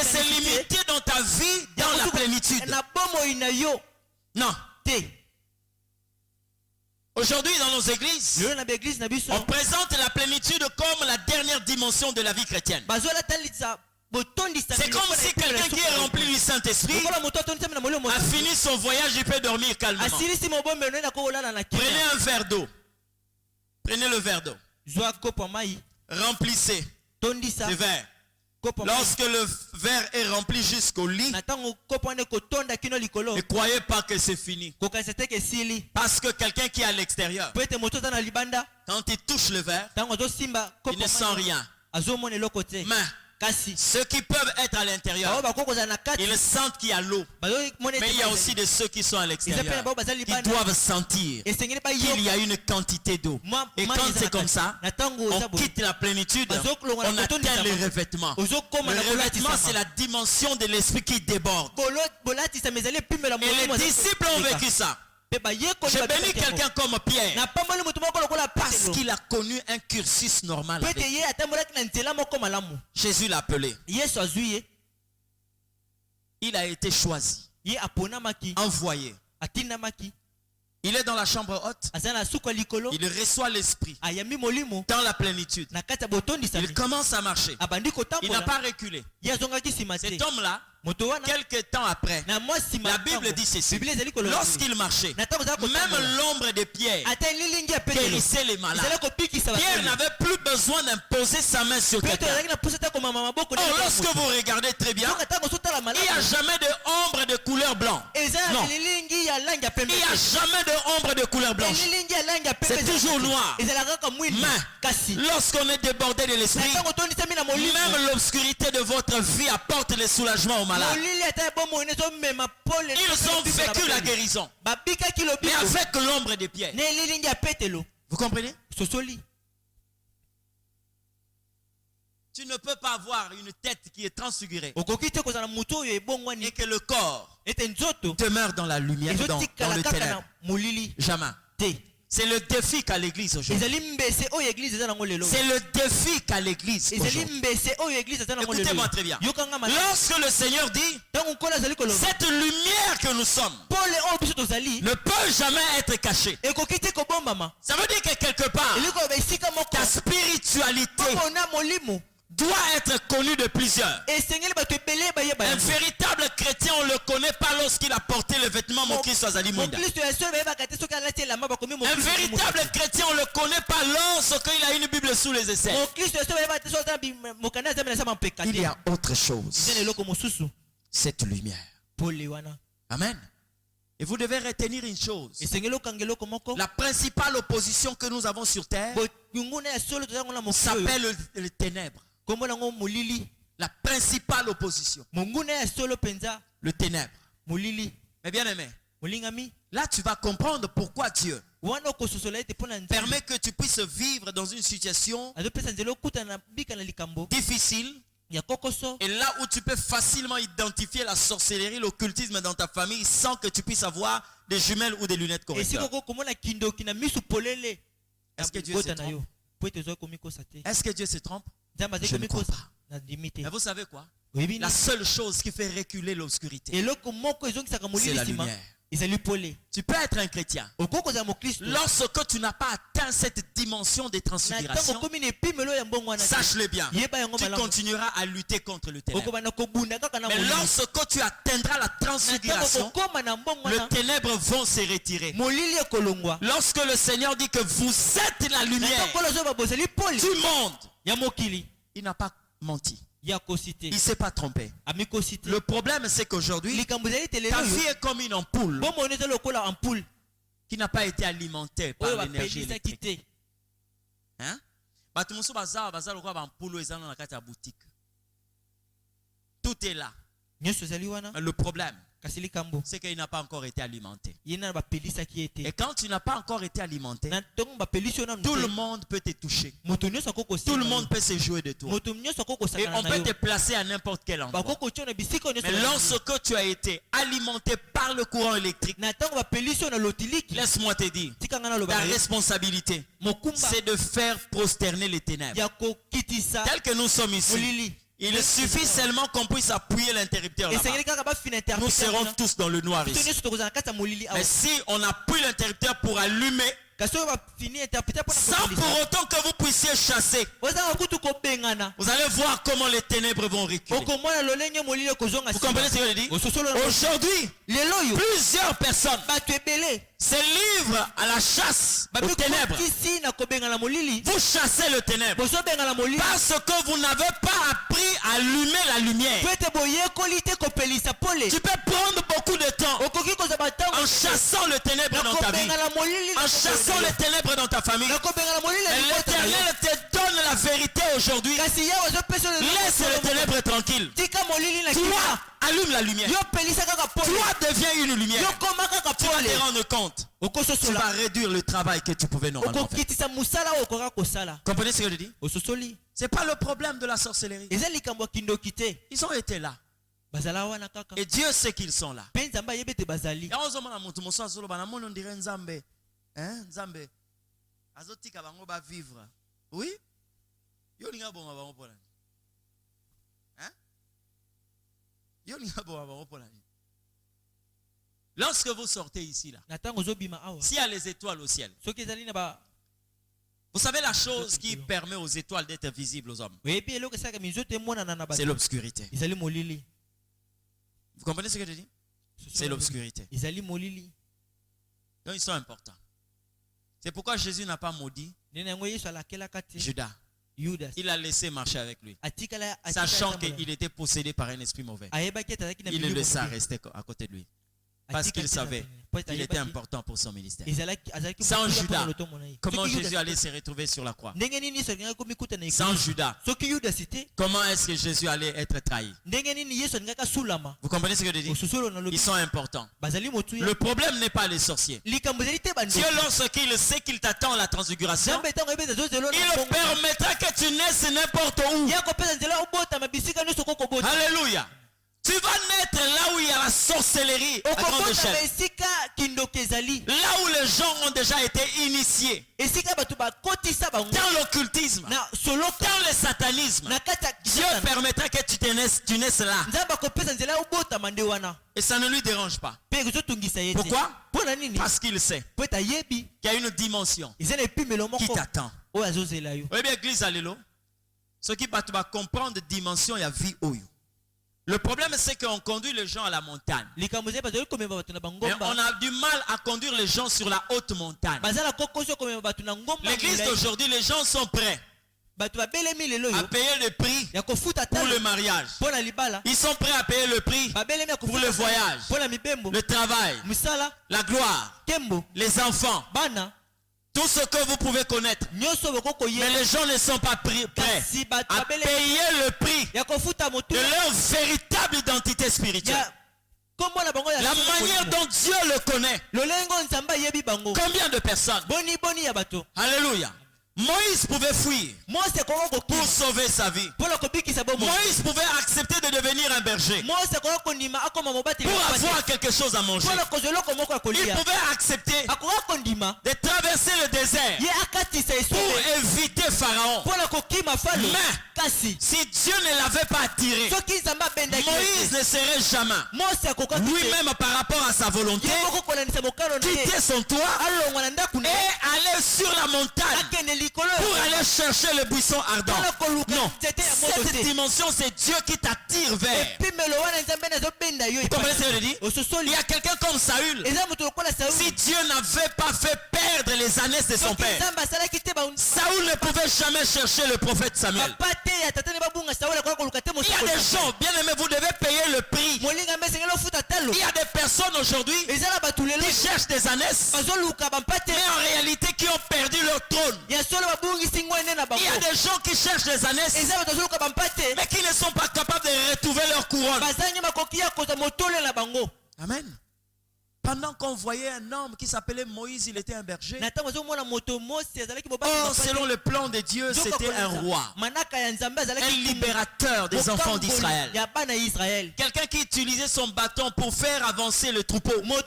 se limiter dans ta vie dans la plénitude. Non. Aujourd'hui dans nos églises, on présente la plénitude comme la dernière dimension de la vie chrétienne. C'est comme si quelqu'un qui est rempli du Saint-Esprit a fini son voyage, il peut dormir calmement. Prenez un verre d'eau. Prenez le verre d'eau. Remplissez le verre. Lorsque le verre est rempli jusqu'au lit, ne croyez pas que c'est fini. Parce que quelqu'un qui est à l'extérieur, quand il touche le verre, il ne sent rien. Mais ceux qui peuvent être à l'intérieur, ils sentent qu'il y a l'eau. Mais il y a aussi de ceux qui sont à l'extérieur qui doivent sentir qu'il y a une quantité d'eau. Et quand c'est comme ça, on quitte la plénitude, on atteint le revêtement. Le revêtement, c'est la dimension de l'esprit qui déborde. Et les disciples ont vécu ça. Je bénis quelqu'un comme Pierre parce qu'il a connu un cursus normal. Jésus l'a appelé. il a été choisi, envoyé. Il est dans la chambre haute. Il reçoit l'esprit dans la plénitude. Il commence à marcher. Il n'a pas reculé. Cet homme-là, quelques temps après, la Bible dit ceci. Lorsqu'il marchait, même l'ombre des pierres guérissait les malades. Pierre n'avait plus besoin d'imposer sa main sur quelqu'un. Oh, lorsque vous regardez très bien, il n'y a jamais d'ombre de couleur blanc. Non. Il n'y a jamais d'ombre de couleur blanche. C'est toujours noir. Mais lorsqu'on est débordé de l'esprit, même l'obscurité de votre vie apporte le soulagement aux malades. Ils ont vécu la guérison, mais avec l'ombre des pierres. Vous comprenez? Tu ne peux pas avoir une tête qui est transfigurée et que le corps demeure dans la lumière, dans le ténèbre. Jamais. C'est le défi qu'a l'église aujourd'hui. C'est le défi qu'a l'église aujourd'hui. Écoutez-moi très bien. Lorsque le Seigneur dit, cette lumière que nous sommes ne peut jamais être cachée. Ça veut dire que quelque part, ta spiritualité doit être connu de plusieurs. Un véritable chrétien, on ne le connaît pas lorsqu'il a porté le vêtement mon Christ Azali Munda. Un véritable chrétien, on ne le connaît pas lorsqu'il a une Bible sous les aisselles. Il y a autre chose. Cette lumière. Amen. Et vous devez retenir une chose. La principale opposition que nous avons sur terre s'appelle le ténèbre. La principale opposition. Le ténèbre. Mais bien aimé, là tu vas comprendre pourquoi Dieu permet que tu puisses vivre dans une situation difficile. Et là où tu peux facilement identifier la sorcellerie, l'occultisme dans ta famille sans que tu puisses avoir des jumelles ou des lunettes correcteurs. Est-ce que Dieu se trompe? Est-ce que Dieu se trompe? Je ne crois pas. Mais vous savez quoi? La seule chose qui fait reculer l'obscurité, c'est la lumière. Tu peux être un chrétien. Lorsque tu n'as pas atteint cette dimension de transfiguration, sache-le bien, tu continueras à lutter contre le ténèbre. Mais lorsque tu atteindras la transfiguration, les ténèbres vont se retirer. Lorsque le Seigneur dit que vous êtes la lumière du monde, il n'a pas menti. Il ne s'est pas trompé. Le problème, c'est qu'aujourd'hui, ta vie est comme une ampoule qui n'a pas été alimentée par l'énergie électrique. Hein? Tout est là. Mais le problème, c'est qu'il n'a pas encore été alimenté. Et quand tu n'as pas encore été alimenté, tout le monde peut te toucher. Tout le monde peut se jouer de toi. Et on peut te placer à n'importe quel endroit. Mais lorsque tu as été alimenté par le courant électrique, laisse-moi te dire, ta responsabilité, c'est de faire prosterner les ténèbres. Tel que nous sommes ici, il suffit seulement qu'on puisse appuyer l'interrupteur là-bas. Nous serons tous dans le noir ici. Mais si on appuie l'interrupteur pour allumer, sans pour autant que vous puissiez chasser, vous allez voir comment les ténèbres vont reculer. Vous comprenez ce que je dis? Aujourd'hui, plusieurs personnes se livrent à la chasse aux ténèbres. Vous chassez le ténèbre parce que vous n'avez pas appris à allumer la lumière. Tu peux prendre beaucoup de temps en chassant le ténèbre dans ta vie, en chassant les ténèbres dans ta famille. Mais l'Éternel te donne la vérité aujourd'hui. Laisse les ténèbres tranquilles. Toi, allume la lumière. Toi, deviens une lumière. Tu vas te rendre compte. Tu vas réduire le travail que tu pouvais normalement faire. Comprenez ce que je dis? Ce n'est pas le problème de la sorcellerie. Ils ont été là. Et Dieu sait qu'ils sont là. Oui? Lorsque vous sortez ici, là, s'il y a les étoiles au ciel, vous savez la chose qui permet aux étoiles d'être visibles aux hommes? C'est l'obscurité. Vous comprenez ce que je dis? C'est l'obscurité. Donc ils sont importants. C'est pourquoi Jésus n'a pas maudit Judas. Il a laissé marcher avec lui, sachant qu'il était possédé par un esprit mauvais. Il le laissa rester à côté de lui, parce qu'il savait qu'il était important pour son ministère. Sans Judas, comment Jésus allait se retrouver sur la croix? Sans Judas, comment est-ce que Jésus allait être trahi? Vous comprenez ce que je dis? Ils sont importants. Le problème n'est pas les sorciers. Dieu, lorsqu'il sait qu'il t'attend à la transfiguration, il permettra que tu naisses n'importe où. Alléluia. Tu vas naître là où il y a la sorcellerie à grande échelle. Là où les gens ont déjà été initiés dans l'occultisme, dans le satanisme. Dieu permettra que tu naisses là. Et ça ne lui dérange pas. Pourquoi? Parce qu'il sait qu'il y a une dimension qui t'attend. Oui, bien, église, alléluia. Ce qui va comprendre la dimension, il y a vie. Le problème, c'est qu'on conduit les gens à la montagne. Et on a du mal à conduire les gens sur la haute montagne. L'église d'aujourd'hui, les gens sont prêts à payer le prix pour le mariage. Ils sont prêts à payer le prix pour le voyage, le travail, la gloire, les enfants. Tout ce que vous pouvez connaître. Mais les gens ne sont pas prêts à payer le prix de leur véritable identité spirituelle. La manière dont Dieu le connaît. Combien de personnes? Alléluia. Moïse pouvait fuir pour sauver sa vie. Moïse pouvait accepter de devenir un berger pour avoir quelque chose à manger. Il pouvait accepter de traverser le désert pour éviter Pharaon. Mais si Dieu ne l'avait pas attiré, Moïse ne serait jamais lui-même par rapport à sa volonté quitter son toit et aller sur la montagne pour aller chercher le buisson ardent. Non, cette dimension, c'est Dieu qui t'attire vers. Vous comprenez ce que je dis? Il y a quelqu'un comme Saül. Si Dieu n'avait pas fait perdre les années de son père, Saül ne pouvait jamais chercher le prophète Samuel. Il y a des gens, bien aimés, vous devez payer le prix. Il y a des personnes aujourd'hui qui cherchent des années, mais en réalité qui ont perdu leur trône. Il y a des gens qui cherchent des années, mais qui ne sont pas capables de retrouver leur couronne. Amen. Pendant qu'on voyait un homme qui s'appelait Moïse, il était un berger. Oh, selon le plan de Dieu, c'était un roi, un libérateur des enfants d'Israël. Quelqu'un qui utilisait son bâton pour faire avancer le troupeau. Mais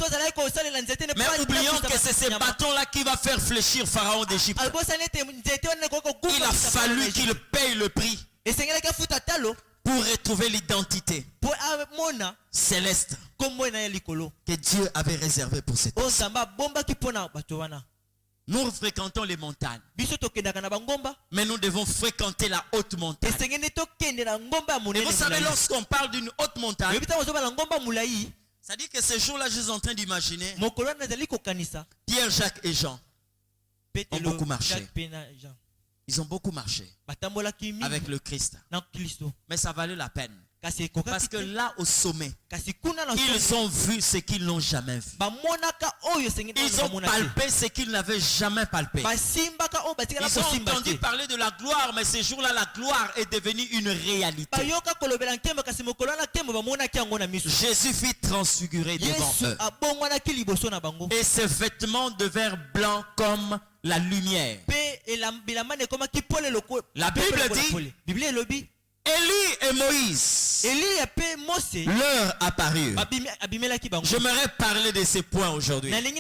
oublions que c'est ce bâton-là qui va faire fléchir Pharaon d'Égypte. Il a fallu qu'il paye le prix pour retrouver l'identité céleste que Dieu avait réservée pour cette personne. Nous fréquentons les montagnes, mais nous devons fréquenter la haute montagne. Et vous savez, lorsqu'on parle d'une haute montagne, ça dit que ce jour-là, je suis en train d'imaginer Pierre, Jacques et Jean ont beaucoup marché. Ils ont beaucoup marché avec le Christ. Mais ça valait la peine. Parce que là au sommet, ils ont vu ce qu'ils n'ont jamais vu. Ils ont palpé ce qu'ils n'avaient jamais palpé. Ils ont entendu parler de la gloire, mais ce jour-là, la gloire est devenue une réalité. Jésus fit transfigurer devant eux. Et ses vêtements devinrent blancs comme la lumière. La Bible dit Élie et Moïse leur apparurent. J'aimerais parler de ces points aujourd'hui. Moïse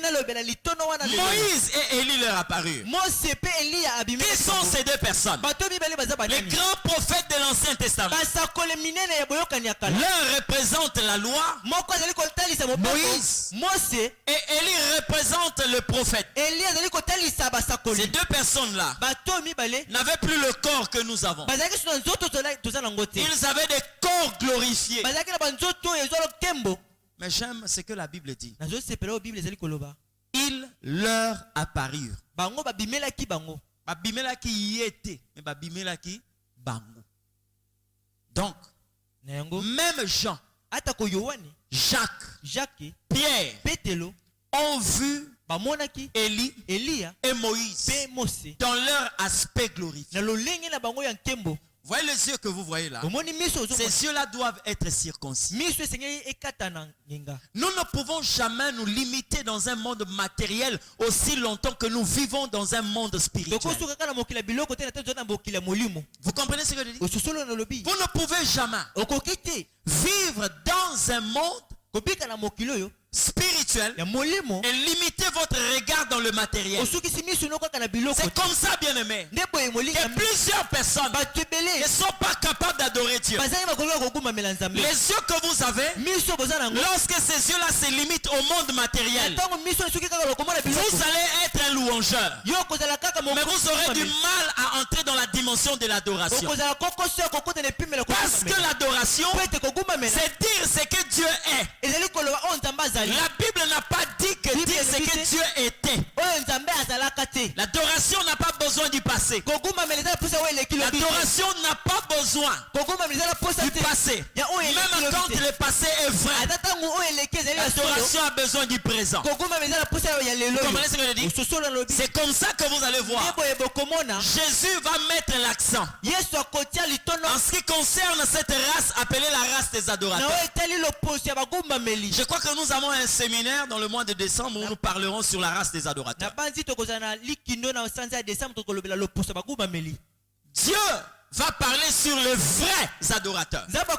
et Élie leur apparurent. Qui sont ces deux personnes? Les grands prophètes de l'Ancien Testament. L'un représente la loi, Moïse, et Élie représente le prophète. Ces deux personnes-là n'avaient plus le corps que nous avons. Ils avaient des corps glorifiés. Mais j'aime ce que la Bible dit. Ils leur apparurent. Babimelaki y était, mais babimelaki bango. Donc, même Jean, Jacques, Pierre ont vu Élie et Moïse dans leur aspect glorifié. Vous voyez les yeux que vous voyez là? Ces yeux-là doivent être circoncis. Nous ne pouvons jamais nous limiter dans un monde matériel aussi longtemps que nous vivons dans un monde spirituel. Vous comprenez ce que je dis? Vous ne pouvez jamais vivre dans un monde spirituel et limiter votre regard dans le matériel. C'est comme ça, bien aimé, que plusieurs personnes ne sont pas capables d'adorer Dieu. Les yeux que vous avez, lorsque ces yeux-là se limitent au monde matériel, vous allez être un louangeur, mais vous aurez du mal à entrer dans la dimension de l'adoration. Parce que l'adoration, c'est dire ce que Dieu est. La Bible n'a pas dit que dire ce que Dieu était. L'adoration n'a pas besoin du passé. L'adoration n'a pas besoin du passé. Même quand le passé est vrai, l'adoration a besoin du présent. Vous comprenez ce que je dis? C'est comme ça que vous allez voir. Jésus va mettre l'accent en ce qui concerne cette race appelée la race des adorateurs. Je crois que nous avons un séminaire dans le mois de décembre où nous parlerons sur la race des adorateurs. Dieu va parler sur les vrais adorateurs. Pourquoi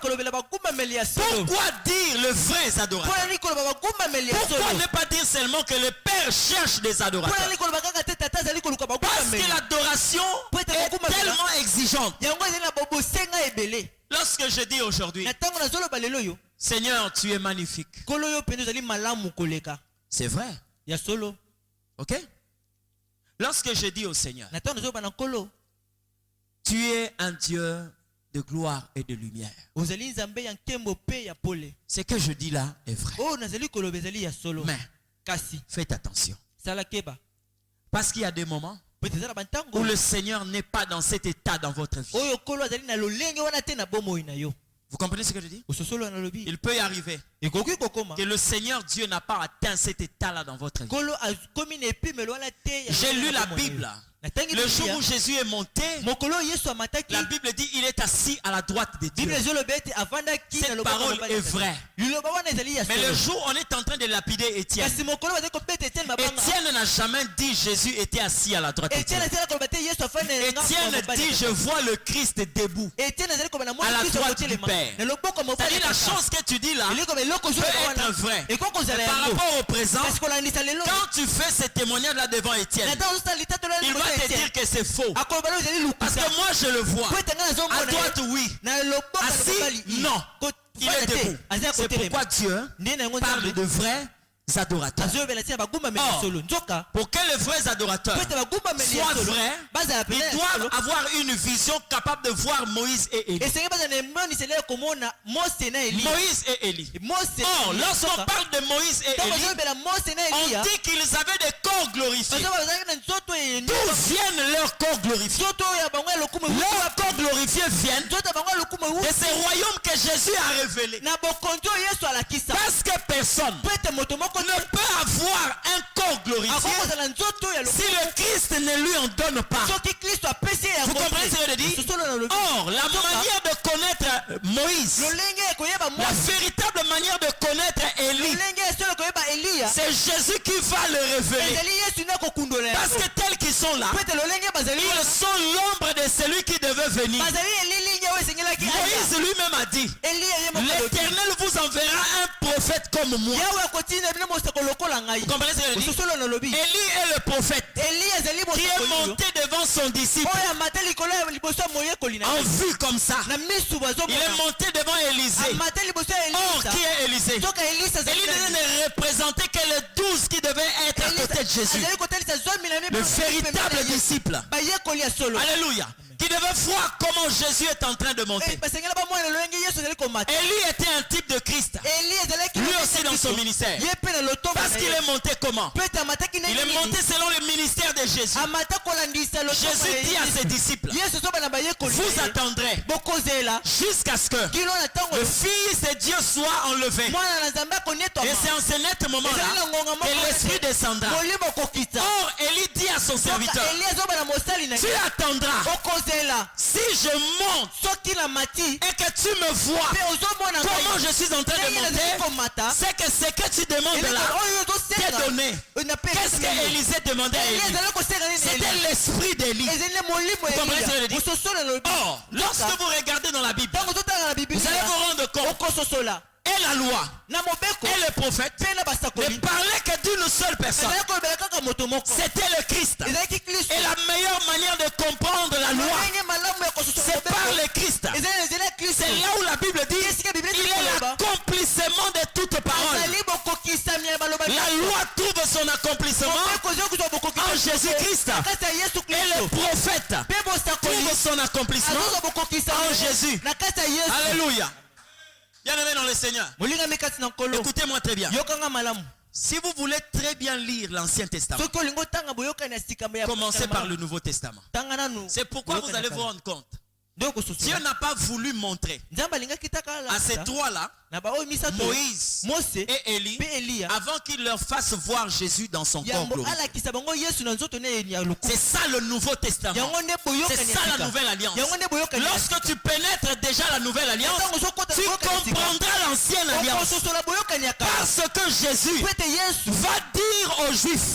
dire les vrais adorateurs? Pourquoi ne pas dire seulement que le Père cherche des adorateurs? Parce que l'adoration est tellement exigeante. Lorsque je dis aujourd'hui, Seigneur, tu es magnifique, c'est vrai. Ok? Lorsque je dis au Seigneur, tu es un Dieu de gloire et de lumière, ce que je dis là est vrai. Mais faites attention, parce qu'il y a des moments où le Seigneur n'est pas dans cet état dans votre vie. Vous comprenez ce que je dis? Il peut y arriver que le Seigneur Dieu n'a pas atteint cet état-là dans votre vie. J'ai lu la Bible. Le jour où Jésus est monté, la Bible dit il est assis à la droite de Dieu. Cette parole est vraie. Mais le jour où on est en train de lapider Étienne, Étienne n'a jamais dit Jésus était assis à la droite de Dieu. Étienne dit je vois le Christ debout à la droite du Père. C'est-à-dire la chose que tu dis là peut être vraie. Mais par rapport au présent, quand tu fais ce témoignage là devant Étienne, il va te dire que c'est faux. Parce que moi je le vois. À droite oui. Assis non. Il est debout. C'est pourquoi Dieu parle de vrais adorateurs. Or, pour que les vrais adorateurs soient vrais, ils doivent avoir une vision capable de voir Moïse et Élie. Moïse et Élie. Or, lorsqu'on parle de Moïse et Élie, on dit qu'ils avaient des corps glorifiés. D'où viennent leurs corps glorifiés? Leurs corps glorifiés viennent de ces royaumes que Jésus a révélés. Parce que personne ne peut avoir un corps glorifié si le Christ ne lui en donne pas. Vous comprenez ce que je dis? Or, la manière de connaître Moïse, la véritable manière de connaître Élie, c'est Jésus qui va le révéler. Parce que tels qu'ils sont là, ils sont l'ombre de celui qui devait venir. Moïse lui-même a dit, l'Éternel vous enverra un prophète comme moi. Vous comprenez ce que je dis? Élie est le prophète qui est monté devant son disciple en vue comme ça. Il est monté devant Élisée. Or, qui est Élisée? Élie ne représentait que les 12 qui devaient être à côté de Jésus. Le véritable disciple. Alléluia. Qui devait voir comment Jésus est en train de monter. Élie était un type de Christ. Lui aussi dans son ministère. Parce qu'il est monté comment? Il est monté selon le ministère de Jésus. Jésus dit à ses disciples, vous attendrez jusqu'à ce que le Fils de Dieu soit enlevé. Et c'est en ce net moment-là que l'Esprit descendra. Or, Élie dit à son serviteur, tu attendras. Si je monte et que tu me vois comment je suis en train de monter, c'est que ce que tu demandes là t'est donné. Qu'est-ce que Élisée demandait à Élie? C'était l'esprit d'Élie. Vous comprenez ce que je dis? Or, lorsque vous regardez dans la Bible, vous allez vous rendre compte et la loi et le prophète ne parlaient que d'une seule personne. C'était le Christ. Et la meilleure manière de comprendre la loi, c'est par le Christ. C'est là où la Bible dit il est l'accomplissement de toute parole. La loi trouve son accomplissement en Jésus-Christ. Et le prophète trouve son accomplissement en Jésus. Alléluia. Bien-aimé dans le Seigneur, écoutez-moi très bien. Si vous voulez très bien lire l'Ancien Testament, commencez par le Nouveau Testament. C'est pourquoi vous allez vous rendre compte. Dieu n'a pas voulu montrer à ces trois-là, Moïse et Élie, avant qu'ils leur fassent voir Jésus dans son corps glorifié. C'est ça le Nouveau Testament. C'est ça la nouvelle alliance. Lorsque tu pénètres déjà la nouvelle alliance, tu comprendras l'ancienne alliance. Parce que Jésus va dire aux Juifs,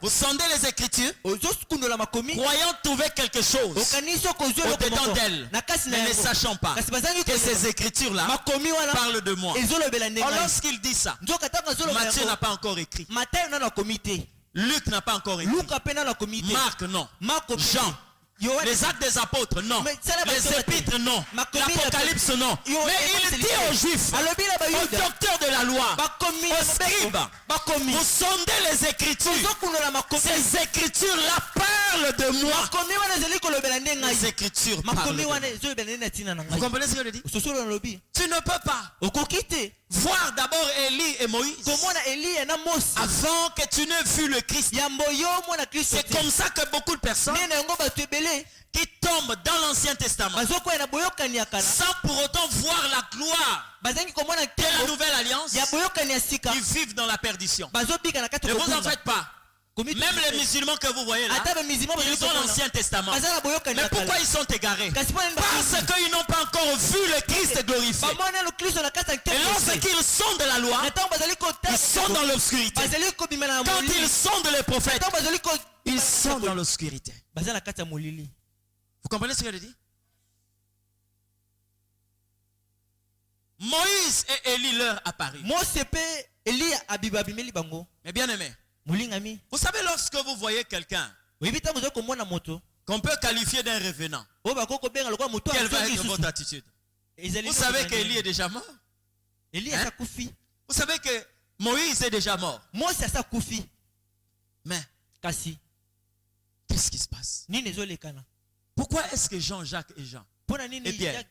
vous sondez les Écritures, croyant trouver quelque chose au-dedans d'elles, mais ne sachant pas que ces Écritures-là parle de moi. Alors, lorsqu'il dit ça, Matthieu n'a pas encore écrit. Luc n'a pas encore écrit. Marc non. Jean. Les actes des apôtres non. Les épîtres non. L'Apocalypse non. Mais il dit aux Juifs, aux docteurs de la loi, aux scribes, vous sondez les Écritures. Ces Écritures-là parlent de moi. Les Écritures parlent de moi. Vous comprenez ce que je dis? Tu ne peux pas voir d'abord Élie et Moïse avant que tu n'aies vu le Christ. C'est comme ça que beaucoup de personnes qui tombent dans l'Ancien Testament sans pour autant voir la gloire de la nouvelle alliance, ils vivent dans la perdition. Ne vous en faites pas. Même les musulmans que vous voyez là, ils ont l'Ancien Testament. Mais pourquoi ils sont égarés? Parce qu'ils n'ont pas encore vu le Christ glorifié. Et lorsqu'ils sont de la loi, ils sont dans l'obscurité. Quand ils sont de les prophètes, ils sont dans l'obscurité. Vous comprenez ce que je dis? Moïse et Élie leur apparurent. Mais bien aimé, vous savez, lorsque vous voyez quelqu'un qu'on peut qualifier d'un revenant, quelle va être votre attitude? Vous savez qu'Élie est déjà mort. Hein? Vous savez que Moïse est déjà mort. Mais qu'est-ce qui se passe? Pourquoi est-ce que Jean-Jacques et Jean et Pierre,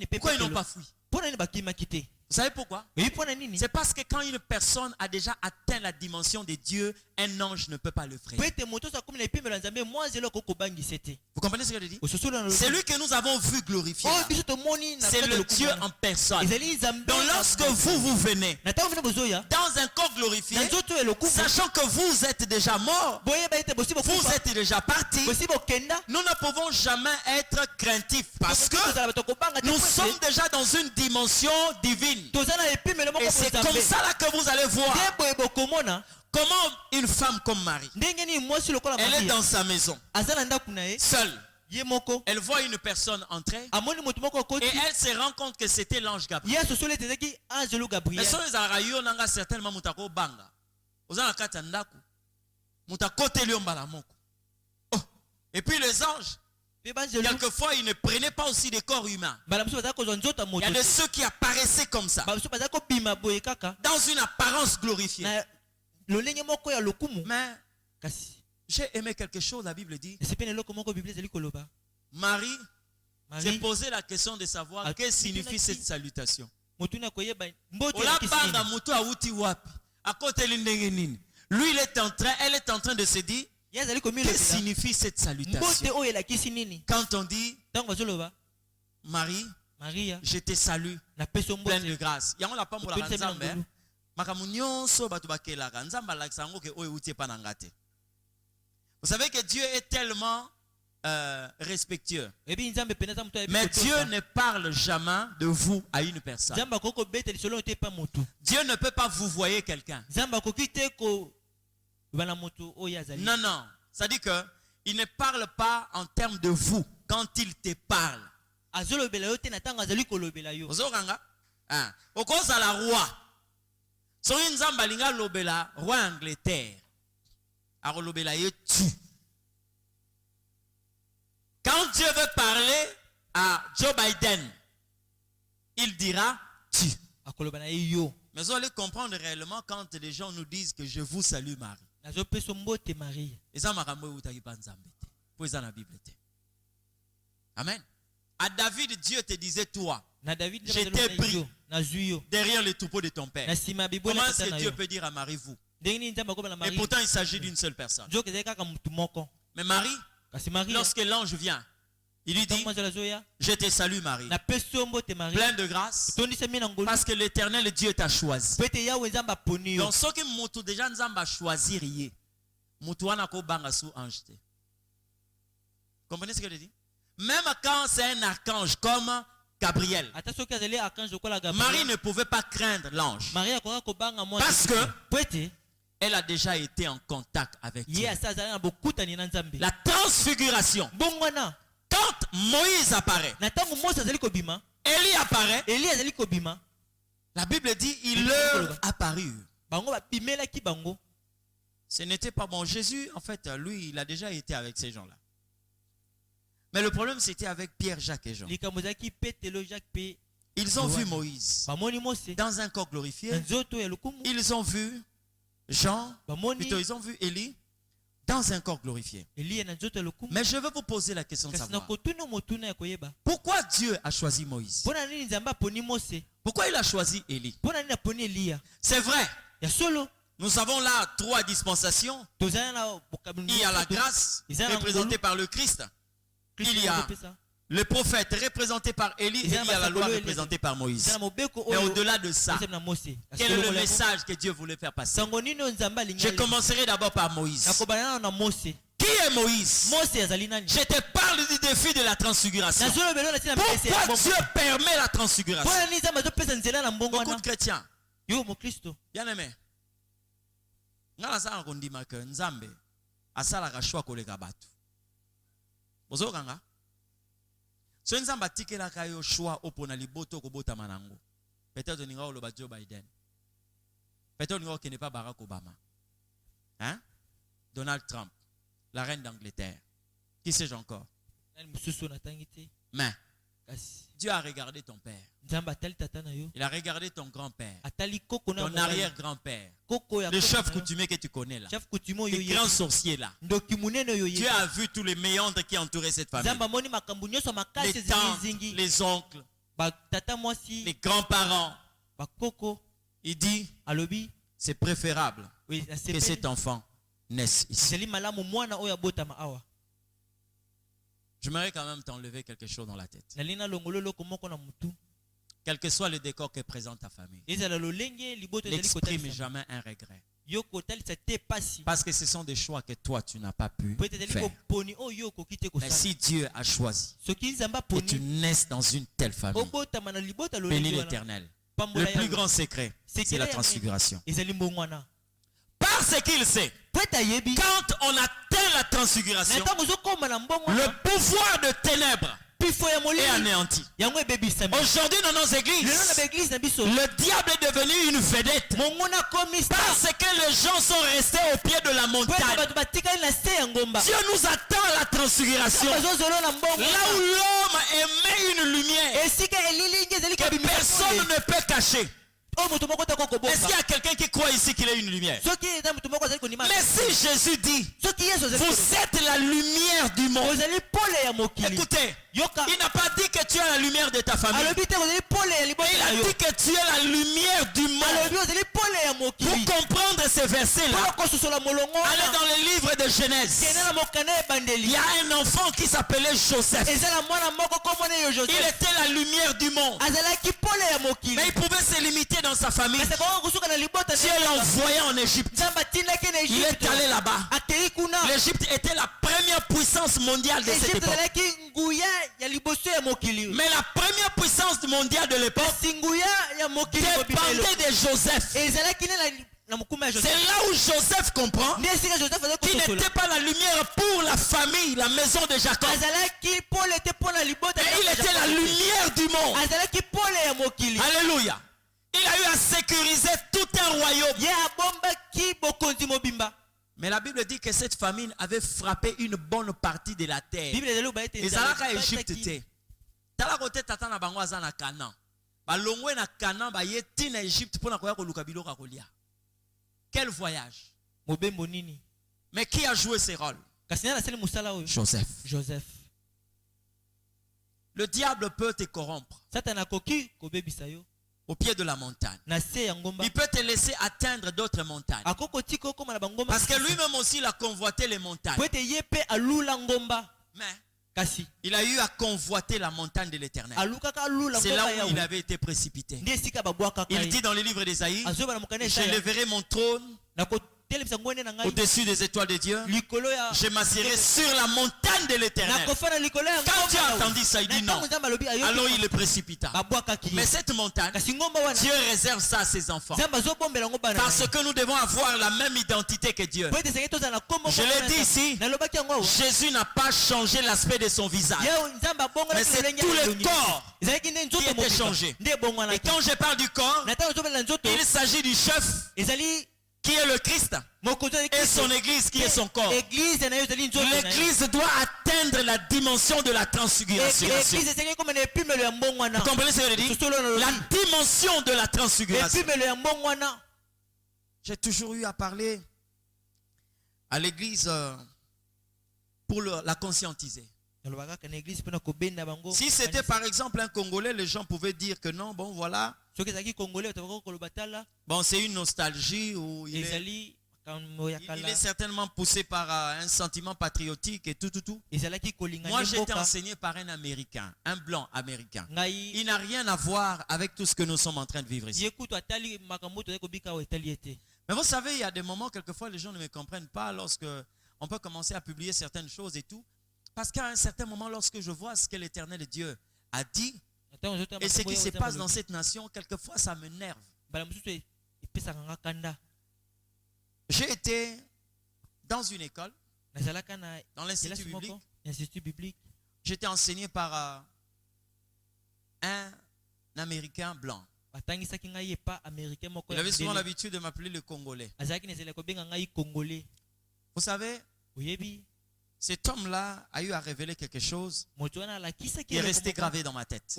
pourquoi ils n'ont pas fui? Vous savez pourquoi? C'est parce que quand une personne a déjà atteint la dimension de Dieu, un ange ne peut pas le freiner. Vous comprenez ce que je dis? C'est lui que nous avons vu glorifier. C'est le Dieu en personne. Donc lorsque vous venez dans un corps glorifié, sachant que vous êtes déjà mort, vous êtes déjà parti, nous ne pouvons jamais être craintifs parce que nous sommes déjà dans une dimension divine. Et c'est comme ça là que vous allez voir comment une femme comme Marie, elle est dans sa maison, seule. elle voit une personne entrer et elle se rend compte que c'était l'ange Gabriel. Mais son ezarayo nanga certainement mutako banga. Ozana kata ndaku. Mutakote liomba moko. Oh. Et puis les anges, quelquefois ils ne prenaient pas aussi des corps humains. Il y a de ceux qui apparaissaient comme ça, dans une apparence glorifiée. Mais j'ai aimé quelque chose, la Bible dit. Marie s'est posé la question de savoir qu'est-ce que signifie cette salutation. Lui, elle est en train de se dire qu'est-ce que signifie cette salutation. Quand on dit Marie, je te salue, pleine de grâce. Vous savez que Dieu est tellement respectueux. Mais Dieu ne parle jamais de vous à une personne. Dieu ne peut pas vous voir quelqu'un. Non, non. Ça dit que il ne parle pas en termes de vous quand il te parle. Au cause à la roi. Soki nzamba linga lobela roi Angleterre. Arolobela ye tu. Quand Dieu veut parler à Joe Biden, il dira tu. Mais vous allez comprendre réellement quand les gens nous disent que je vous salue Marie. Amen. À David, Dieu te disait toi. Je t'ai pris derrière les troupeaux de ton père. Comment est-ce que Dieu peut dire à Marie vous? Et pourtant il s'agit d'une seule personne. Mais Marie, lorsque l'ange vient, il lui dit je te salue Marie, pleine de grâce, parce que l'Éternel Dieu t'a choisi. Donc ce qui m'a déjà choisi, comprenez ce que je dis? Même quand c'est un archange comme Gabriel, Marie ne pouvait pas craindre l'ange parce que elle a déjà été en contact avec Dieu. La transfiguration. Quand Moïse apparaît, Élie apparaît, la Bible dit il leur apparut. Ce n'était pas bon. Jésus, en fait, lui, il a déjà été avec ces gens-là. Mais le problème, c'était avec Pierre, Jacques et Jean. Ils ont vu Moïse dans un corps glorifié. Ils ont vu Jean, plutôt ils ont vu Élie dans un corps glorifié. Mais je veux vous poser la question de savoir pourquoi Dieu a choisi Moïse? Pourquoi il a choisi Élie? C'est vrai. Nous avons là 3 dispensations. Il y a la grâce représentée par le Christ. Il y a le prophète représenté par Élie et il y a la loi représentée par Moïse. Mais au-delà de ça, quel est le message que Dieu voulait faire passer? Je commencerai d'abord par Moïse. Qui est Moïse? Je te parle du défi de la transfiguration. Pourquoi Dieu permet la transfiguration? Beaucoup de chrétiens, bien aimé, Nzambe asalaka choix koleka batu. Ozokanga so nzamba tikelaka yo choix opona liboto kobota manango. Peut-être ninga oloba Joe Biden. Peut-être ninga qui n'est pas Barack Obama. Hein? Donald Trump, la reine d'Angleterre. Qui sais-je encore? Mais Dieu a regardé ton père. Il a regardé ton grand-père, ton arrière-grand-père, le chef coutumier que tu connais là, le grand sorcier là. Dieu a vu tous les méandres qui entouraient cette famille. Les tantes, les oncles, les grands-parents. Il dit, c'est préférable que cet enfant naisse ici. J'aimerais quand même t'enlever quelque chose dans la tête. Quel que soit le décor que présente ta famille, n'exprime jamais un regret. Parce que ce sont des choix que toi tu n'as pas pu faire. Mais si Dieu a choisi que tu naisses dans une telle famille, bénis l'Éternel. Le plus grand secret, c'est la transfiguration. Parce qu'il sait quand on atteint la transfiguration, le pouvoir de ténèbres est anéanti. Aujourd'hui dans nos églises, le diable est devenu une vedette parce que les gens sont restés au pied de la montagne. Dieu nous attend à la transfiguration, là où l'homme émet une lumière que personne ne peut cacher. Est-ce qu'il y a quelqu'un qui croit ici qu'il est une lumière? Mais si Jésus dit, vous êtes la lumière du monde. Écoutez, il n'a pas dit que tu es la lumière de ta famille. Il a dit que tu es la lumière du monde. Pour comprendre ces versets-là, allez dans le livre de Genèse. Il y a un enfant qui s'appelait Joseph. Il était la lumière du monde. Mais il pouvait se limiter dans sa famille. Dieu l'a envoyé en Égypte. Il est allé là-bas. L'Égypte était la première puissance mondiale de cette époque. Mais la première puissance mondiale de l'époque dépendait de Joseph. C'est là où Joseph comprend qu'il n'était pas la lumière pour la famille, la maison de Jacob. Mais il était la lumière du monde. Alléluia. Il a eu à sécuriser tout un royaume. Mais la Bible dit que cette famine avait frappé une bonne partie de la terre. Et Zalaka Égypte était. Talakote tata na bango aza na Canaan. Balongwe na Canaan ba yeti na Égypte pour na koya ko luka biloko kolia. Quel voyage. Mais qui a joué ce rôle? Joseph. Le diable peut te corrompre au pied de la montagne. Il peut te laisser atteindre d'autres montagnes. Parce que lui-même aussi il a convoité les montagnes. Mais il a eu à convoiter la montagne de l'Éternel. C'est là où il avait été précipité. Il dit dans le livre d'Ésaïe, je leverai mon trône au-dessus des étoiles de Dieu. Je m'assirai sur la montagne de l'Éternel. Quand Dieu a entendu ça, il dit non. Alors il le précipita. Mais cette montagne, Dieu réserve ça à ses enfants. Parce que nous devons avoir la même identité que Dieu. Je l'ai dit ici, Jésus n'a pas changé l'aspect de son visage. Mais c'est tout le corps qui était changé. Et quand je parle du corps, il s'agit du chef qui est le Christ et son église qui est son corps. L'église doit atteindre la dimension de la transfiguration. Vous comprenez ce que je dis? La dimension de la transfiguration. J'ai toujours eu à parler à l'église pour la conscientiser. Si c'était par exemple un Congolais, les gens pouvaient dire que non, bon voilà. Bon, c'est une nostalgie où il est certainement poussé par un sentiment patriotique et tout. Moi, j'ai été enseigné par un Américain, un blanc américain. Il n'a rien à voir avec tout ce que nous sommes en train de vivre ici. Mais vous savez, il y a des moments, quelquefois, les gens ne me comprennent pas lorsque on peut commencer à publier certaines choses et tout. Parce qu'à un certain moment, lorsque je vois ce que l'Éternel Dieu a dit, et ce qui se passe dans cette nation, quelquefois ça m'énerve. J'ai été dans une école, dans l'Institut biblique. J'étais enseigné par un Américain blanc. Il avait souvent l'habitude de m'appeler le Congolais. Vous savez, cet homme-là a eu à révéler quelque chose qui est resté gravé dans ma tête.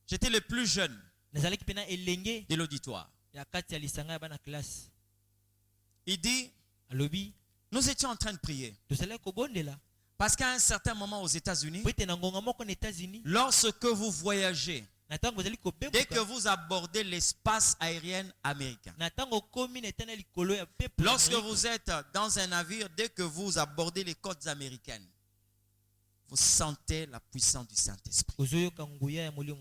J'étais le plus jeune de l'auditoire. Il dit, nous étions en train de prier. Parce qu'à un certain moment aux États-Unis, lorsque vous voyagez, dès que vous abordez l'espace aérien américain, lorsque vous êtes dans un navire, dès que vous abordez les côtes américaines, vous sentez la puissance du Saint-Esprit.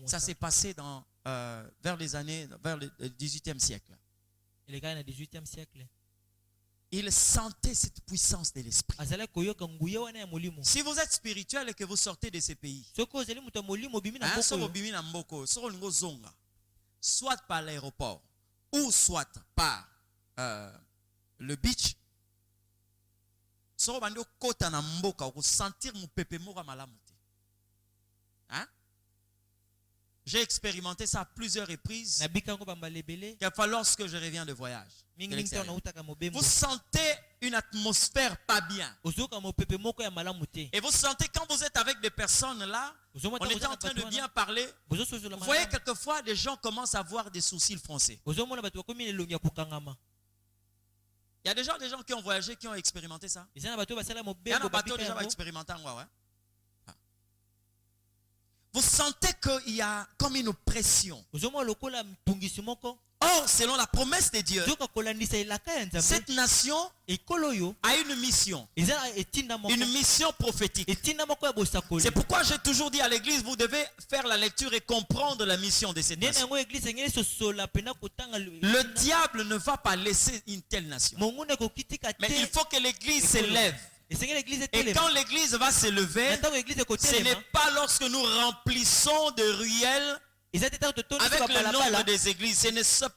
Ça s'est passé vers le 18e siècle. Il sentait cette puissance de l'esprit. Si vous êtes spirituel et que vous sortez de ces pays, soit par l'aéroport ou soit par le beach. Sentir mon pépé mora malamuti. Hein? J'ai expérimenté ça à plusieurs reprises. Quelquefois lorsque je reviens de voyage. Vous sentez une atmosphère pas bien. Et vous sentez quand vous êtes avec des personnes là, on était en train de bien parler. Vous voyez quelquefois des gens commencent à avoir des sourcils froncés. Il y a des gens qui ont voyagé, qui ont expérimenté ça. Il y a un bateau déjà expérimenté en ouais. Vous sentez qu'il y a comme une pression. Or, selon la promesse de Dieu, cette nation a une mission. Une mission prophétique. C'est pourquoi j'ai toujours dit à l'église, vous devez faire la lecture et comprendre la mission de cette nation. Le diable ne va pas laisser une telle nation. Mais il faut que l'église s'élève. Et quand l'église va s'élever, ce n'est pas lorsque nous remplissons de ruelles avec le nombre des églises.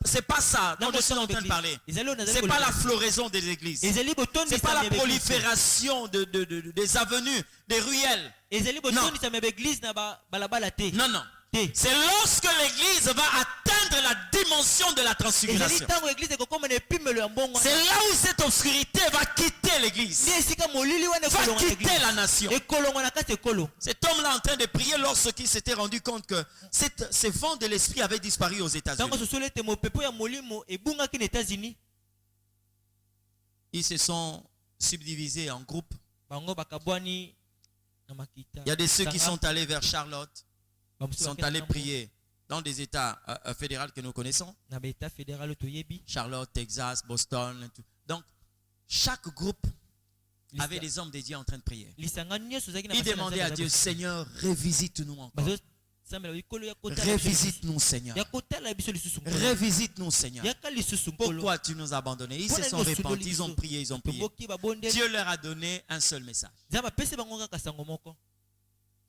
C'est pas ça dont je suis en train de parler. C'est pas la floraison des églises. C'est pas la prolifération des avenues, des ruelles. Non. Non. C'est lorsque l'église va atteindre la dimension de la transfiguration. C'est là où cette obscurité va quitter l'église. Va quitter la nation. Cet homme-là en train de prier lorsqu'il s'était rendu compte que ces vents de l'esprit avaient disparu aux États-Unis. Ils se sont subdivisés en groupes. Il y a de ceux qui sont allés vers Charlotte. Ils sont allés prier dans des États fédéraux que nous connaissons. Charlotte, Texas, Boston. Donc, chaque groupe avait des hommes dédiés en train de prier. Ils demandaient à Dieu, Seigneur, revisite-nous encore. Revisite-nous, Seigneur. Revisite-nous, Seigneur. Pourquoi tu nous as abandonnés? Ils se sont repentis, ils ont prié, ils ont prié. Dieu leur a donné un seul message.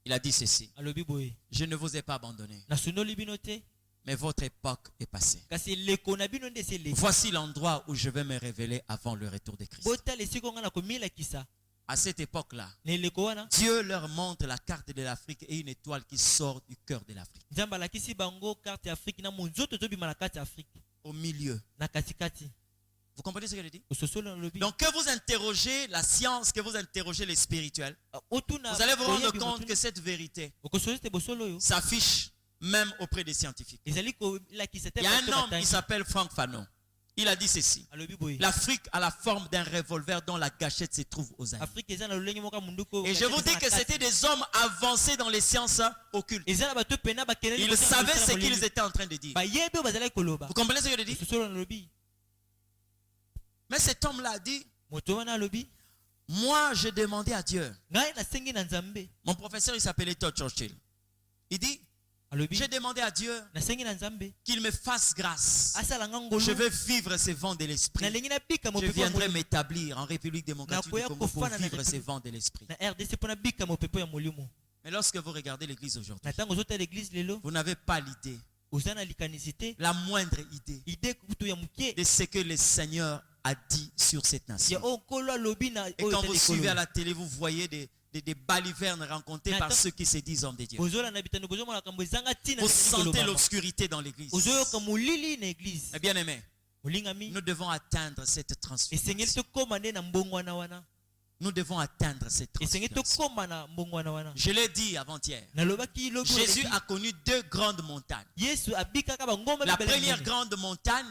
Il a dit ceci. Je ne vous ai pas abandonné. Mais votre époque est passée. Voici l'endroit où je vais me révéler avant le retour de Christ. À cette époque-là, Dieu leur montre la carte de l'Afrique et une étoile qui sort du cœur de l'Afrique. Au milieu. Vous comprenez ce que je dis? Donc que vous interrogez la science, que vous interrogez les spirituels, vous allez vous rendre compte que cette vérité s'affiche même auprès des scientifiques. Il y a un homme qui s'appelle Frank Fanon. Il a dit ceci. L'Afrique a la forme d'un revolver dont la gâchette se trouve aux Indes. Et je vous dis que c'était des hommes avancés dans les sciences occultes. Ils savaient ce qu'ils étaient en train de dire. Vous comprenez ce que je dis? Mais cet homme-là a dit, moi j'ai demandé à Dieu. Mon professeur il s'appelait Todd Churchill. Il dit, j'ai demandé à Dieu qu'il me fasse grâce. Je veux vivre ces vents de l'esprit. Je viendrai m'établir en République démocratique du Congo pour vivre ces vents de l'esprit. Mais lorsque vous regardez l'église aujourd'hui, vous n'avez pas l'idée, la moindre idée de ce que le Seigneur a dit sur cette nation. Et quand vous suivez à la télé, vous voyez des balivernes rencontrées par ceux qui se disent hommes de Dieu. Vous sentez l'obscurité dans l'église. Mais bien aimé, nous devons atteindre cette transformation. Nous devons atteindre cette transformation. Je l'ai dit avant-hier. Jésus a connu deux grandes montagnes. La première grande montagne,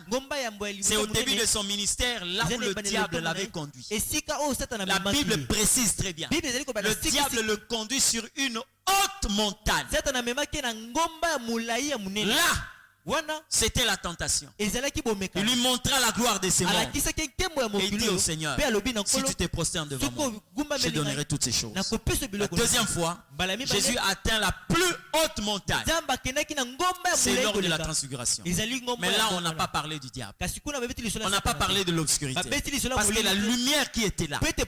c'est au début de son ministère, là où le diable l'avait conduit. La Bible précise très bien. Le diable le conduit sur une haute montagne. Là, c'était la tentation. Il lui montra la gloire de ses morts. Et il dit au Seigneur, si tu te prosternes devant moi, je donnerai toutes ces choses. La deuxième fois, Jésus atteint la plus haute montagne. C'est lors de la transfiguration. Mais là, on n'a pas parlé du diable. On n'a pas parlé de l'obscurité. Parce que la lumière qui était là était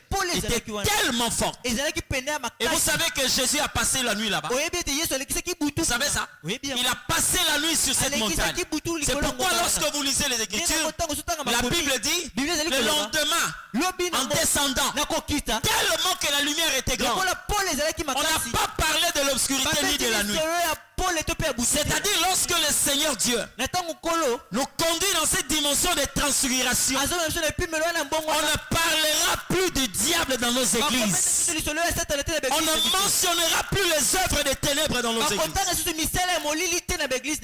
tellement forte. Et vous savez que Jésus a passé la nuit là-bas. Vous savez ça? Il a passé la nuit sur cette montagne. C'est pourquoi lorsque vous lisez les Écritures, la Bible dit, le lendemain en descendant. Tellement que la lumière était grande. On n'a pas parlé de l'obscurité ni de la nuit. C'est-à-dire lorsque le Seigneur Dieu nous conduit dans cette dimension de transfiguration, on ne parlera plus du diable dans nos églises. On ne mentionnera plus les œuvres des ténèbres dans nos églises.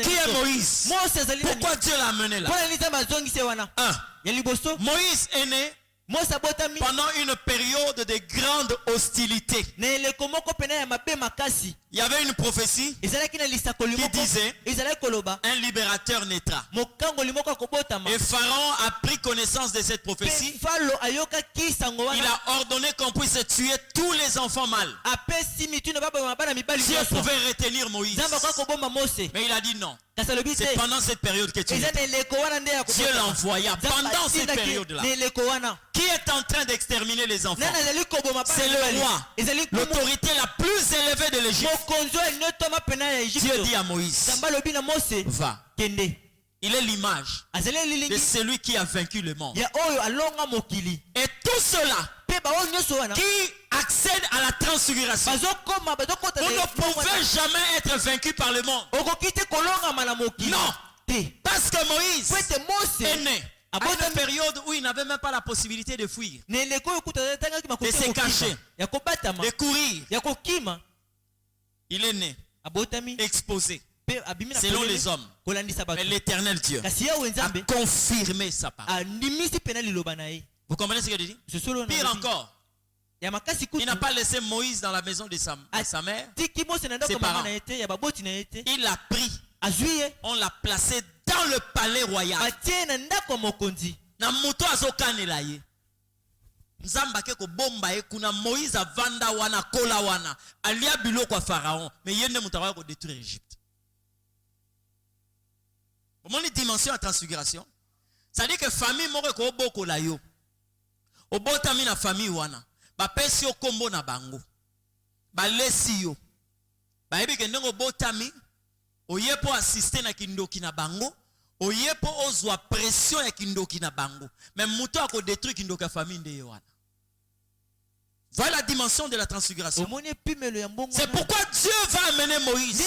Qui est Moïse? Pourquoi Dieu l'a amené là? Moïse est né pendant une période de grande hostilité. Il y avait une prophétie qui disait un libérateur naîtra. Et Pharaon a pris connaissance de cette prophétie. Il a ordonné qu'on puisse tuer tous les enfants mâles. Dieu pouvait retenir Moïse, mais il a dit non. C'est pendant cette période que tu es. Dieu l'envoya pendant cette période-là. Qui est en train d'exterminer les enfants? C'est le roi, l'autorité la plus élevée de l'Égypte. Dieu dit à Moïse, va. Il est l'image de celui qui a vaincu le monde. Et tout cela qui accède à la transfiguration, vous ne pouvez jamais être vaincu par le monde. Non. Parce que Moïse est né à une période où il n'avait même pas la possibilité de fuir, de se cacher, de courir. Il est né exposé selon les hommes. Mais l'Éternel Dieu a confirmé sa parole. Vous comprenez ce que je dis? Pire encore, il n'a pas laissé Moïse dans la maison de sa mère, ses parents. Il l'a pris. On l'a placé dans le palais royal. Na moto azokanela ye. Nzamba ke ko bomba ye kuna Moïse avanda wana kola wana. Alia biloko Pharaon, mais yende mutawako détruire Égypte. Comment les dimensions à transfiguration? Ça dit que famille moko ko boko la yo. Obotami na famille wana. Ba pesi yo kombo na bango. Ba lesi yo. Ba yebi ke ndongo botami. Oyepo assister na kindoki na bango. Oyepo ozwa pression ya kindoki na bango. Mais muto ako détruire kindoki ya famille nde yo wana. Voilà la dimension de la transfiguration. C'est pourquoi Dieu va amener Moïse.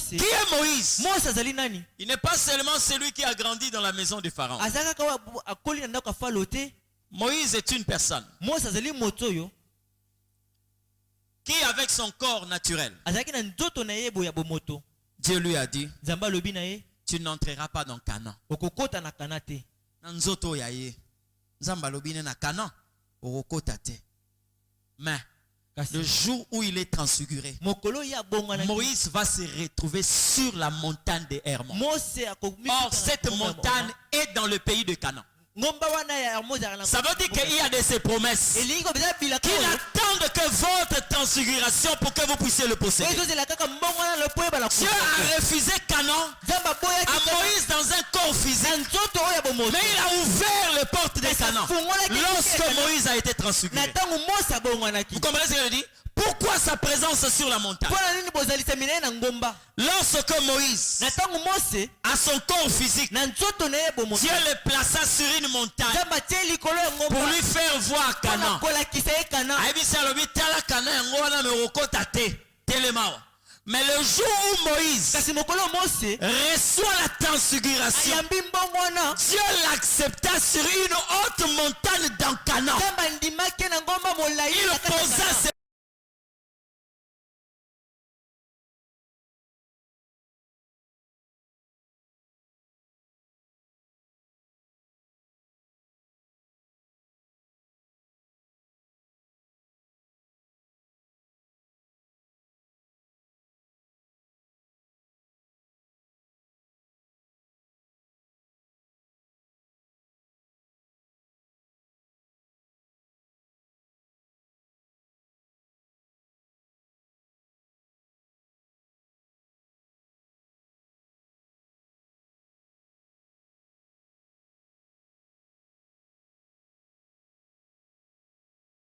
Qui est Moïse? Il n'est pas seulement celui qui a grandi dans la maison de Pharaon. Moïse est une personne qui, avec son corps naturel, Dieu lui a dit, tu n'entreras pas dans Canaan. Mais le jour où il est transfiguré, Moïse va se retrouver sur la montagne de Hermon. Or, cette montagne est dans le pays de Canaan. Ça veut dire qu'il y a de ces promesses qui attendent que votre transfiguration pour que vous puissiez le posséder. Dieu a refusé Canaan à Moïse dans un corps physique, mais il a ouvert les portes de Canaan lorsque Moïse a été transfiguré. Vous comprenez ce que je dis? Pourquoi sa présence sur la montagne? Lorsque Moïse a son corps physique, Dieu le plaça sur une montagne pour lui faire voir Canaan. Mais le jour où Moïse reçoit la transfiguration, Dieu l'accepta sur une haute montagne dans Canaan. Il posa